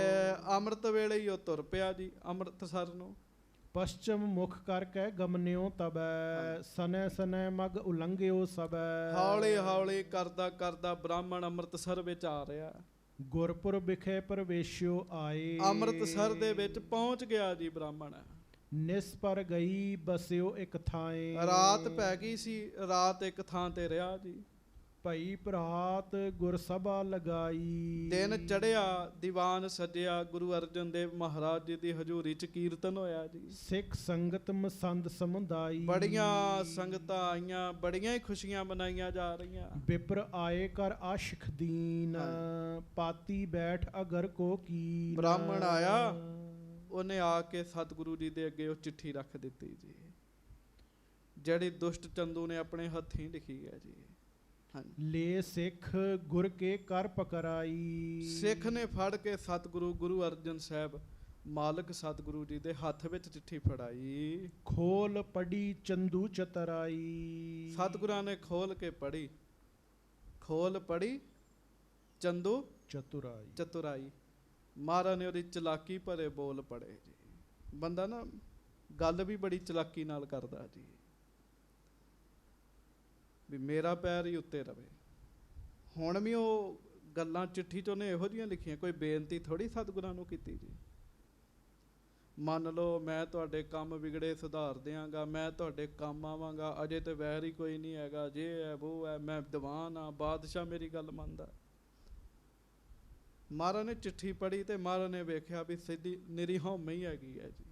ਅੰਮ੍ਰਿਤ ਵੇਲੇ ਹੀ ਉਹ ਤੁਰ ਪਿਆ ਜੀ ਅੰਮ੍ਰਿਤਸਰ ਨੂੰ। ਪਸ਼ਚਮ ਮੁਖ ਕਰਕੇ ਗਮਨਿਓ ਤਬੈ ਸਨੈ ਸਨੈ ਮਗ ਉਲੰਘਿਓ ਸਬੈ। ਹੌਲੀ ਹੌਲੀ ਕਰਦਾ ਕਰਦਾ ਬ੍ਰਾਹਮਣ ਅੰਮ੍ਰਿਤਸਰ ਵਿੱਚ ਆ ਰਿਹਾ। ਗੁਰਪੁਰ ਵਿਖੇ ਪ੍ਰਵੇਸ਼ਿਓ ਆਏ। ਅੰਮ੍ਰਿਤਸਰ ਦੇ ਵਿੱਚ ਪਹੁੰਚ ਗਿਆ ਜੀ ਬ੍ਰਾਹਮਣ। ਨਿਸਪਰ ਗਈ ਬਸਿਓ ਇੱਕ ਥਾਏ। ਰਾਤ ਪੈ ਗਈ ਸੀ, ਰਾਤ ਇੱਕ ਥਾਂ ਤੇ ਰਿਹਾ ਜੀ। ਭਈ ਪ੍ਰਾਤ ਗੁਰ ਸਭਾ ਲਗਾਈ। ਦਿਨ ਚੜਿਆ, ਦੀਵਾਨ ਸਜਿਆ, ਗੁਰੂ ਅਰਜਨ ਦੇਵ ਮਹਾਰਾਜ ਜੀ ਦੀ ਹਜ਼ੂਰੀ ਚ ਕੀਰਤਨ ਹੋਇਆ ਜੀ। ਸਿੱਖ ਸੰਗਤ ਮਸੰਦ ਸਮੁਦਾਈ। ਬੜੀਆਂ ਸੰਗਤਾਂ ਆਈਆਂ, ਬੜੀਆਂ ਹੀ ਖੁਸ਼ੀਆਂ ਮਨਾਈਆਂ ਜਾ ਰਹੀਆਂ। ਵਿਪਰ ਆਏ ਕਰ ਆਸ਼ਿਕ ਦੀਨ ਪਾਤੀ ਬੈਠ ਅਗਰ ਕੋ ਕੀ। ਬ੍ਰਾਹਮਣ ਆਇਆ, ਉਹਨੇ ਆ ਕੇ ਸਤਿਗੁਰੂ ਜੀ ਦੇ ਅੱਗੇ ਉਹ ਚਿੱਠੀ ਰੱਖ ਦਿੱਤੀ ਜੀ, ਜਿਹੜੀ ਦੁਸ਼ਟ ਚੰਦੂ ਨੇ ਆਪਣੇ ਹੱਥੀਂ ਲਿਖੀ ਹੈ ਜੀ। ਲੈ ਸਿੱਖ ਗੁਰ ਕੇ ਕਰ ਪਕਰਾਈ। ਸਿੱਖ ਨੇ ਫੜ ਕੇ ਸਤਿਗੁਰੂ ਗੁਰੂ ਅਰਜਨ ਸਾਹਿਬ ਮਾਲਕ ਸਤਿਗੁਰੂ ਜੀ ਦੇ ਹੱਥ ਵਿੱਚ ਚਿੱਠੀ ਫੜਾਈ। ਖੋਲ ਪੜੀ ਚੰਦੂ ਚਤਰਾਈ। ਸਤਿਗੁਰਾਂ ਨੇ ਖੋਲ ਕੇ ਪੜੀ, ਖੋਲ ਪੜੀ ਚੰਦੂ ਚਤੁਰਾਈ। ਚਤੁਰਾਈ। ਮਹਾਰਾਜ ਨੇ ਉਹਦੀ ਚਲਾਕੀ ਭਰੇ ਬੋਲ ਪੜੇ ਜੀ। ਬੰਦਾ ਨਾ ਗੱਲ ਵੀ ਬੜੀ ਚਲਾਕੀ ਨਾਲ ਕਰਦਾ ਜੀ, ਵੀ ਮੇਰਾ ਪੈਰ ਹੀ ਉੱਤੇ ਰਵੇ। ਹੁਣ ਵੀ ਉਹ ਗੱਲਾਂ ਚਿੱਠੀ 'ਚ ਉਹਨੇ ਇਹੋ ਜਿਹੀਆਂ ਲਿਖੀਆਂ, ਕੋਈ ਬੇਨਤੀ ਥੋੜ੍ਹੀ ਸਤਿਗੁਰਾਂ ਨੂੰ ਕੀਤੀ ਜੀ। ਮੰਨ ਲਓ ਮੈਂ ਤੁਹਾਡੇ ਕੰਮ ਵਿਗੜੇ ਸੁਧਾਰ ਦਿਆਂਗਾ, ਮੈਂ ਤੁਹਾਡੇ ਕੰਮ ਆਵਾਂਗਾ, ਅਜੇ ਤੇ ਵੈਰ ਹੀ ਕੋਈ ਨਹੀਂ ਹੈਗਾ, ਜੇ ਹੈ ਉਹ ਹੈ, ਮੈਂ ਦੀਵਾਨ ਆ, ਬਾਦਸ਼ਾਹ ਮੇਰੀ ਗੱਲ ਮੰਨਦਾ। ਮਹਾਰਾਜ ਨੇ ਚਿੱਠੀ ਪੜ੍ਹੀ ਤੇ ਮਹਾਰਾਜ ਨੇ ਵੇਖਿਆ ਵੀ ਸਿੱਧੀ ਨਿਰੀ ਹਉਮੈ ਹੀ ਹੈਗੀ ਹੈ ਜੀ,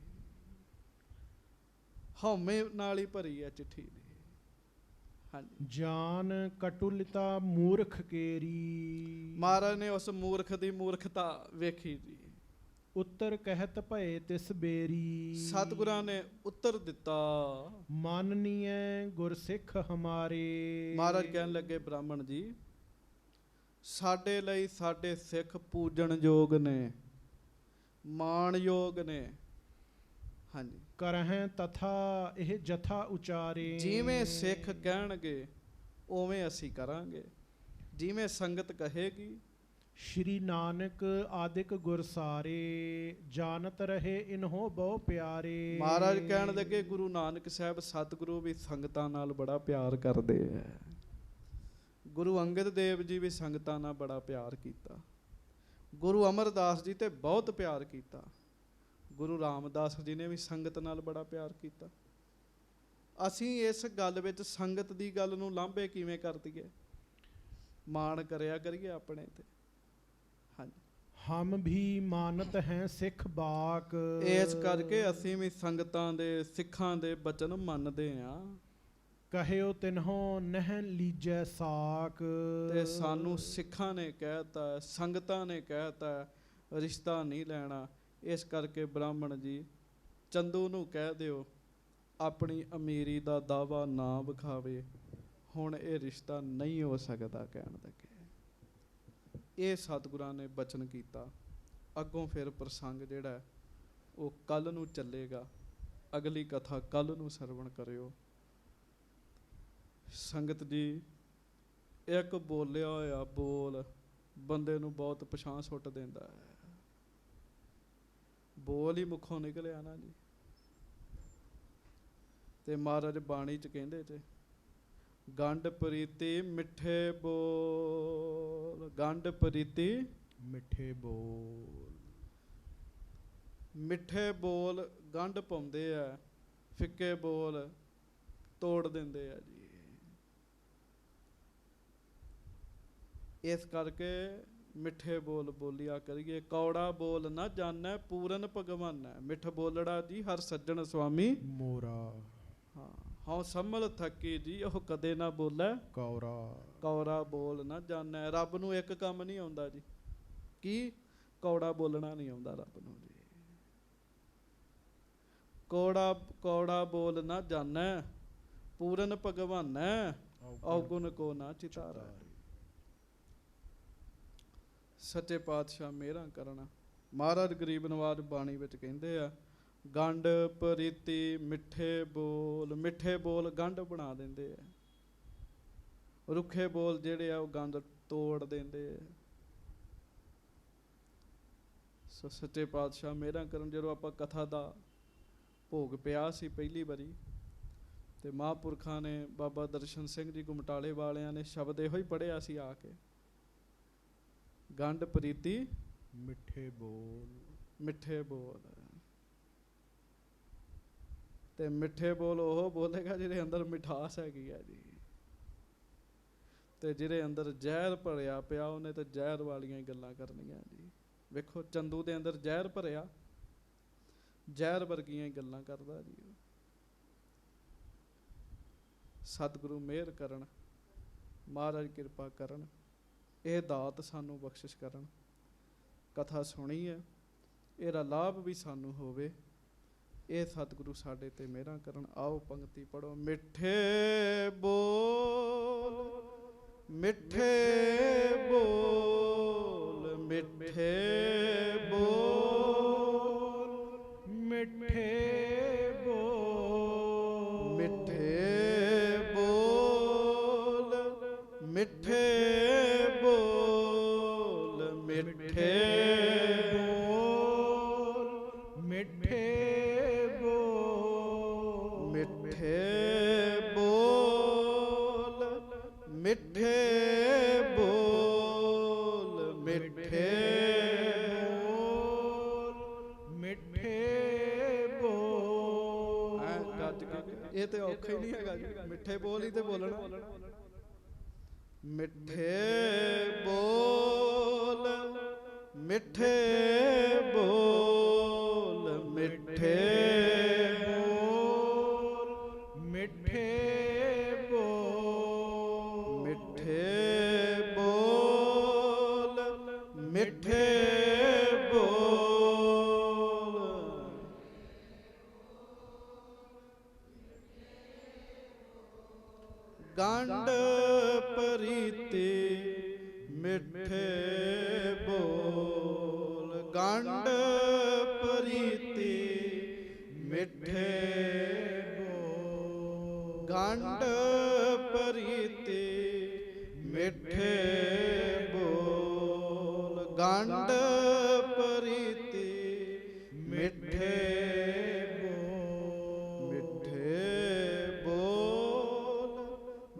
ਹਉਮੈ ਨਾਲ ਹੀ ਭਰੀ ਹੈ ਚਿੱਠੀ ਦੀ। ਜਾਨ ਕਟੁਲਿਤਾ ਮੂਰਖ ਕੇਰੀ। ਮਹਾਰਾਜ ਨੇ ਉਸ ਮੂਰਖ ਦੀ ਮੂਰਖਤਾ ਵੇਖੀ ਜੀ। ਉੱਤਰ ਕਹਿਤ ਭਏ ਤਿਸ ਬੇਰੀ। ਸਤਿਗੁਰਾਂ ਨੇ ਉੱਤਰ ਦਿੱਤਾ, ਮਾਨਨੀਏ ਗੁਰਸਿੱਖ ਹਮਾਰੇ। ਮਹਾਰਾਜ ਕਹਿਣ ਲੱਗੇ ਬ੍ਰਾਹਮਣ ਜੀ, ਸਾਡੇ ਲਈ ਸਾਡੇ ਸਿੱਖ ਪੂਜਣਯੋਗ ਨੇ, ਮਾਣਯੋਗ ਨੇ। ਹਾਂਜੀ, ਕਰਹਿ ਤਥਾ ਇਹ ਜਥਾ ਉਚਾਰੇ। ਜਿਵੇਂ ਸਿੱਖ ਕਹਿਣਗੇ ਉਵੇਂ ਅਸੀਂ ਕਰਾਂਗੇ, ਜਿਵੇਂ ਸੰਗਤ ਕਹੇਗੀ। ਸ਼੍ਰੀ ਨਾਨਕ ਆਦਿਕ ਗੁਰ ਸਾਰੇ ਜਾਣਤ ਰਹੇ ਇਨਹੋ ਬਹੁ ਪਿਆਰੇ। ਮਹਾਰਾਜ ਕਹਿਣ ਲੱਗੇ ਗੁਰੂ ਨਾਨਕ ਸਾਹਿਬ ਸਤਿਗੁਰੂ ਵੀ ਸੰਗਤਾਂ ਨਾਲ ਬੜਾ ਪਿਆਰ ਕਰਦੇ ਹੈ। ਗੁਰੂ ਅੰਗਦ ਦੇਵ ਜੀ ਵੀ ਸੰਗਤਾਂ ਨਾਲ ਬੜਾ ਪਿਆਰ ਕੀਤਾ। ਗੁਰੂ ਅਮਰਦਾਸ ਜੀ ਤੇ ਬਹੁਤ ਪਿਆਰ ਕੀਤਾ। ਗੁਰੂ ਰਾਮਦਾਸ ਜੀ ਨੇ ਵੀ ਸੰਗਤ ਨਾਲ ਬੜਾ ਪਿਆਰ ਕੀਤਾ। ਅਸੀਂ ਇਸ ਗੱਲ ਵਿੱਚ ਸੰਗਤ ਦੀ ਗੱਲ ਨੂੰ ਲਾਂਭੇ ਕਿਵੇਂ ਕਰ ਦਈਏ? ਮਾਣ ਕਰਿਆ ਕਰੀਏ ਆਪਣੇ ਤੇ। ਹਾਂਜੀ, ਹਮ ਵੀ ਮਾਨਤ ਹੈ ਸਿੱਖ ਬਾਕ। ਇਸ ਕਰਕੇ ਅਸੀਂ ਵੀ ਸੰਗਤਾਂ ਦੇ, ਸਿੱਖਾਂ ਦੇ ਬਚਨ ਮੰਨਦੇ ਹਾਂ। ਕਹਿਓ ਤਿਨਹੋ ਨਹਿ ਲੀਜੈ ਸਾਕ। ਤੇ ਸਾਨੂੰ ਸਿੱਖਾਂ ਨੇ ਕਹਿਤਾ, ਸੰਗਤਾਂ ਨੇ ਕਹਿਤਾ ਰਿਸ਼ਤਾ ਨਹੀਂ ਲੈਣਾ। ਇਸ ਕਰਕੇ ਬ੍ਰਾਹਮਣ ਜੀ ਚੰਦੂ ਨੂੰ ਕਹਿ ਦਿਓ ਆਪਣੀ ਅਮੀਰੀ ਦਾ ਦਾਵਾ ਨਾ ਵਿਖਾਵੇ, ਹੁਣ ਇਹ ਰਿਸ਼ਤਾ ਨਹੀਂ ਹੋ ਸਕਦਾ। ਕਹਿਣ ਲੱਗੇ ਇਹ ਸਤਿਗੁਰਾਂ ਨੇ ਬਚਨ ਕੀਤਾ। ਅੱਗੋਂ ਫਿਰ ਪ੍ਰਸੰਗ ਜਿਹੜਾ ਉਹ ਕੱਲ੍ਹ ਨੂੰ ਚੱਲੇਗਾ। ਅਗਲੀ ਕਥਾ ਕੱਲ੍ਹ ਨੂੰ ਸਰਵਣ ਕਰਿਓ। ਸੰਗਤ ਜੀ, ਇੱਕ ਬੋਲਿਆ ਹੋਇਆ ਬੋਲ ਬੰਦੇ ਨੂੰ ਬਹੁਤ ਪਛਾਣ ਸੁੱਟ ਦਿੰਦਾ ਹੈ। ਬੋਲ ਹੀ ਮੁੱਖੋਂ ਨਿਕਲਿਆ ਨਾ ਜੀ। ਤੇ ਮਹਾਰਾਜ ਬਾਣੀ ਚ ਕਹਿੰਦੇ ਤੇ ਗੰਢ ਪ੍ਰੀਤੀ ਮਿੱਠੇ ਬੋਲ, ਗੰਢ ਪ੍ਰੀਤੀ ਮਿੱਠੇ ਬੋਲ। ਮਿੱਠੇ ਬੋਲ ਗੰਢ ਪਾਉਂਦੇ ਆ, ਫਿੱਕੇ ਬੋਲ ਤੋੜ ਦਿੰਦੇ ਆ ਜੀ। ਇਸ ਕਰਕੇ ਮਿੱਠੇ ਬੋਲ ਬੋਲਿਆ ਕਰੀਏ। ਕੌੜਾ ਬੋਲ ਨਾ ਜਾਣੈ ਪੂਰਨ ਭਗਵਾਨੈ, ਮਿੱਠ ਬੋਲੜਾ ਜੀ ਹਰ ਸੱਜਣ ਸੁਆਮੀ ਮੋਰਾ। ਹਾਂ, ਹਉ ਸੰਮਲ ਥੱਕੀ ਜੀ ਉਹ ਕਦੇ ਨਾ ਬੋਲੇ ਕੌਰਾ। ਕੌੜਾ ਬੋਲ ਨਾ ਜਾਣੈ। ਰੱਬ ਨੂੰ ਇੱਕ ਕੰਮ ਨਹੀਂ ਆਉਂਦਾ ਜੀ, ਕੀ? ਕੌੜਾ ਬੋਲਣਾ ਨਹੀਂ ਆਉਂਦਾ ਰੱਬ ਨੂੰ ਜੀ। ਕੌੜਾ ਬੋਲ ਨਾ ਜਾਣੈ ਪੂਰਨ ਭਗਵਾਨੈ, ਔਗੁਣ ਕੋ ਨਾ ਚਿਤਾਰੈ। ਸੱਚੇ ਪਾਤਸ਼ਾਹ ਮਿਹਰਾਂ ਕਰਨ। ਮਹਾਰਾਜ ਗਰੀਬ ਨਵਾਜ ਬਾਣੀ ਵਿੱਚ ਕਹਿੰਦੇ ਆ ਗੰਢ ਪ੍ਰੀਤੀ ਮਿੱਠੇ ਬੋਲ। ਮਿੱਠੇ ਬੋਲ ਗੰਢ ਬਣਾ ਦਿੰਦੇ ਆ, ਰੁੱਖੇ ਬੋਲ ਜਿਹੜੇ ਆ ਉਹ ਗੰਢ ਤੋੜ ਦਿੰਦੇ ਆ। ਸੋ ਸੱਚੇ ਪਾਤਸ਼ਾਹ ਮਿਹਰਾਂ ਕਰਨ। ਜਦੋਂ ਆਪਾਂ ਕਥਾ ਦਾ ਭੋਗ ਪਿਆ ਸੀ ਪਹਿਲੀ ਵਾਰੀ, ਤੇ ਮਹਾਂਪੁਰਖਾਂ ਨੇ ਬਾਬਾ ਦਰਸ਼ਨ ਸਿੰਘ ਜੀ ਗੁਮਟਾਲੇ ਵਾਲਿਆਂ ਨੇ ਸ਼ਬਦ ਇਹੋ ਹੀ ਪੜ੍ਹਿਆ ਸੀ ਆ ਕੇ, ਗੰਢ ਪ੍ਰੀਤੀ ਮਿੱਠੇ ਬੋਲ। ਮਿੱਠੇ ਬੋਲ। ਤੇ ਮਿੱਠੇ ਬੋਲ ਉਹ ਬੋਲੇਗਾ ਜਿਹਦੇ ਅੰਦਰ ਮਿਠਾਸ ਹੈਗੀ ਆ ਜੀ, ਤੇ ਜਿਹਦੇ ਅੰਦਰ ਜ਼ਹਿਰ ਭਰਿਆ ਪਿਆ ਉਹਨੇ ਤਾਂ ਜ਼ਹਿਰ ਵਾਲੀਆਂ ਹੀ ਗੱਲਾਂ ਕਰਨੀਆਂ ਜੀ। ਵੇਖੋ ਚੰਦੂ ਦੇ ਅੰਦਰ ਜ਼ਹਿਰ ਭਰਿਆ, ਜ਼ਹਿਰ ਵਰਗੀਆਂ ਹੀ ਗੱਲਾਂ ਕਰਦਾ ਜੀ। ਸਤਿਗੁਰੂ ਮਿਹਰ ਕਰਨ, ਮਹਾਰਾਜ ਕਿਰਪਾ ਕਰਨ, ਇਹ ਦਾਤ ਸਾਨੂੰ ਬਖਸ਼ਿਸ਼ ਕਰਨ। ਕਥਾ ਸੁਣੀ ਹੈ, ਇਹਦਾ ਲਾਭ ਵੀ ਸਾਨੂੰ ਹੋਵੇ, ਇਹ ਸਤਿਗੁਰੂ ਸਾਡੇ ਤੇ ਮਿਹਰਾਂ ਕਰਨ। ਆਓ ਪੰਕਤੀ ਪੜੋ। ਮਿੱਠੇ ਬੋਲ ਮਿੱਠੇ ਬੋਲ ਮਿੱਠੇ ਬੋਲ ਮਿੱਠੇ ਬੋਲ ਮਿੱਠੇ ਬੋਲ ਮਿੱਠੇ ਬੋਲ ਮਿੱਠੇ ਬੋਲ ਮਿੱਠੇ ਬੋਲ ਮਿੱਠੇ ਬੋਲ ਮਿੱਠੇ ਬੋਲ ਮਿੱਠੇ ਮਿੱਠੇ ਬੋਲ। ਗੱਜ ਕੇ ਇਹ ਤੇ ਔਖਾ ਹੀ ਨਹੀਂ ਹੈਗਾ ਜੀ, ਮਿੱਠੇ ਬੋਲ ਹੀ ਤੇ ਬੋਲਣਾ। ਮਿੱਠੇ ਬੋਲ ਮਿੱਠੇ ਬੋਲ ਮਿੱਠੇ ਬੋਲ ਮਿੱਠੇ ਬੋਲ ਮਿੱਠੇ ਬੋਲ ਮਿੱਠੇ ਬੋਲ। ਗੰਢ ਪ੍ਰੀਤੀ ਮਿੱਠੇ ਬੋਲ ਗੰਢ ਪ੍ਰੀਤੀ ਮਿੱਠੇ ਬੋਲ ਗੰਢ ਪ੍ਰੀਤੀ ਮਿੱਠੇ ਬੋਲ ਗੰਢ ਪ੍ਰੀਤੀ ਮਿੱਠੇ ਬੋਲ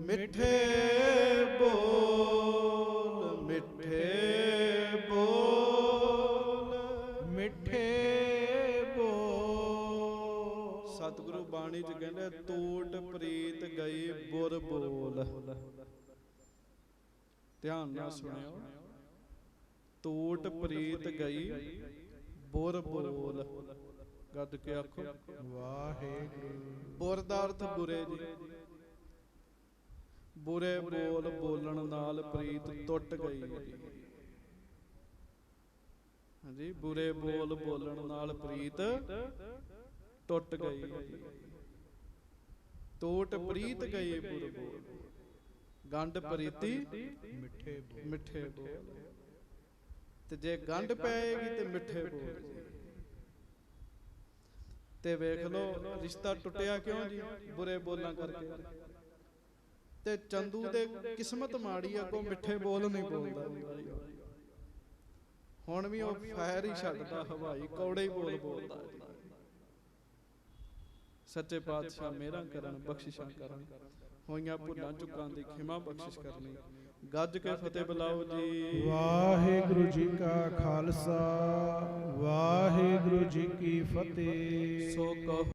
ਮਿੱਠੇ ਬੋਲ ਮਿੱਠੇ ਬੋਲ ਮਿੱਠੇ ਬੋਲ। ਸਤਿਗੁਰੂ ਬਾਣੀ ਚ ਕਹਿੰਦੇ ਟੂਟ ਪ੍ਰੀਤ ਗਈ ਬੁਰ ਬੋਲ। ਧਿਆਨ ਨਾਲ ਸੁਣਿਓ, ਟੂਟ ਪ੍ਰੀਤ ਗਈ ਬੁਰ ਬੋਲ। ਗੱਜ ਕੇ ਆਖੋ ਵਾਹਿਗੁਰੂ। ਬੁਰ ਦਾ ਅਰਥ ਬੁਰੇ ਜੀ। ਬੁਰੇ ਬੋਲ ਬੋਲਣ ਨਾਲ ਪ੍ਰੀਤ ਟੁੱਟ ਗਈ ਜੀ। ਹਾਂਜੀ, ਬੁਰੇ ਬੋਲ ਬੋਲਣ ਨਾਲ ਪ੍ਰੀਤ ਟੁੱਟ ਗਈ ਜੀ। ਟੂਟ ਪ੍ਰੀਤ ਗਈ ਬੁਰ ਬੋਲ ਗੰਢ ਪ੍ਰੀਤੀ ਮਿੱਠੇ ਬੋਲ ਮਿੱਠੇ ਬੋਲ। ਤੇ ਜੇ ਗੰਢ ਪਏਗੀ ਤੇ ਮਿੱਠੇ ਬੋਲ ਜੀ। ਤੇ ਵੇਖ ਲਓ ਰਿਸ਼ਤਾ ਟੁੱਟਿਆ ਕਿਉਂ ਜੀ? ਬੁਰੇ ਬੋਲਾਂ ਕਰਕੇ। ਤੇ ਚੰਦੂ ਦੇ ਕਿਸਮਤ ਮਾੜੀ ਆ, ਕੋ ਮਿੱਠੇ ਬੋਲ ਨਹੀਂ ਬੋਲਦਾ। ਹੁਣ ਵੀ ਉਹ ਫਾਇਰ ਹੀ ਛੱਡਦਾ ਹਵਾਈ, ਕੌੜੇ ਹੀ ਬੋਲ ਬੋਲਦਾ। ਸੱਚੇ ਪਾਤਸ਼ਾਹ ਮੇਰਾ ਕਰਨ ਬਖਸ਼ਿਸ਼ਾਂ ਕਰਨ, ਹੋਈਆਂ ਭੁੱਲਾਂ ਚੁੱਕਾਂ ਦੀ ਖਿਮਾ ਬਖਸ਼ਿਸ਼ ਕਰਨੀ। ਗੱਜ ਕੇ ਫਤਿਹ ਬੁਲਾਓ ਜੀ। ਵਾਹਿਗੁਰੂ ਜੀ ਕਾ ਖਾਲਸਾ ਵਾਹਿਗੁਰੂ ਜੀ ਕੀ ਫਤਿਹ। ਸੋ ਕਹੋ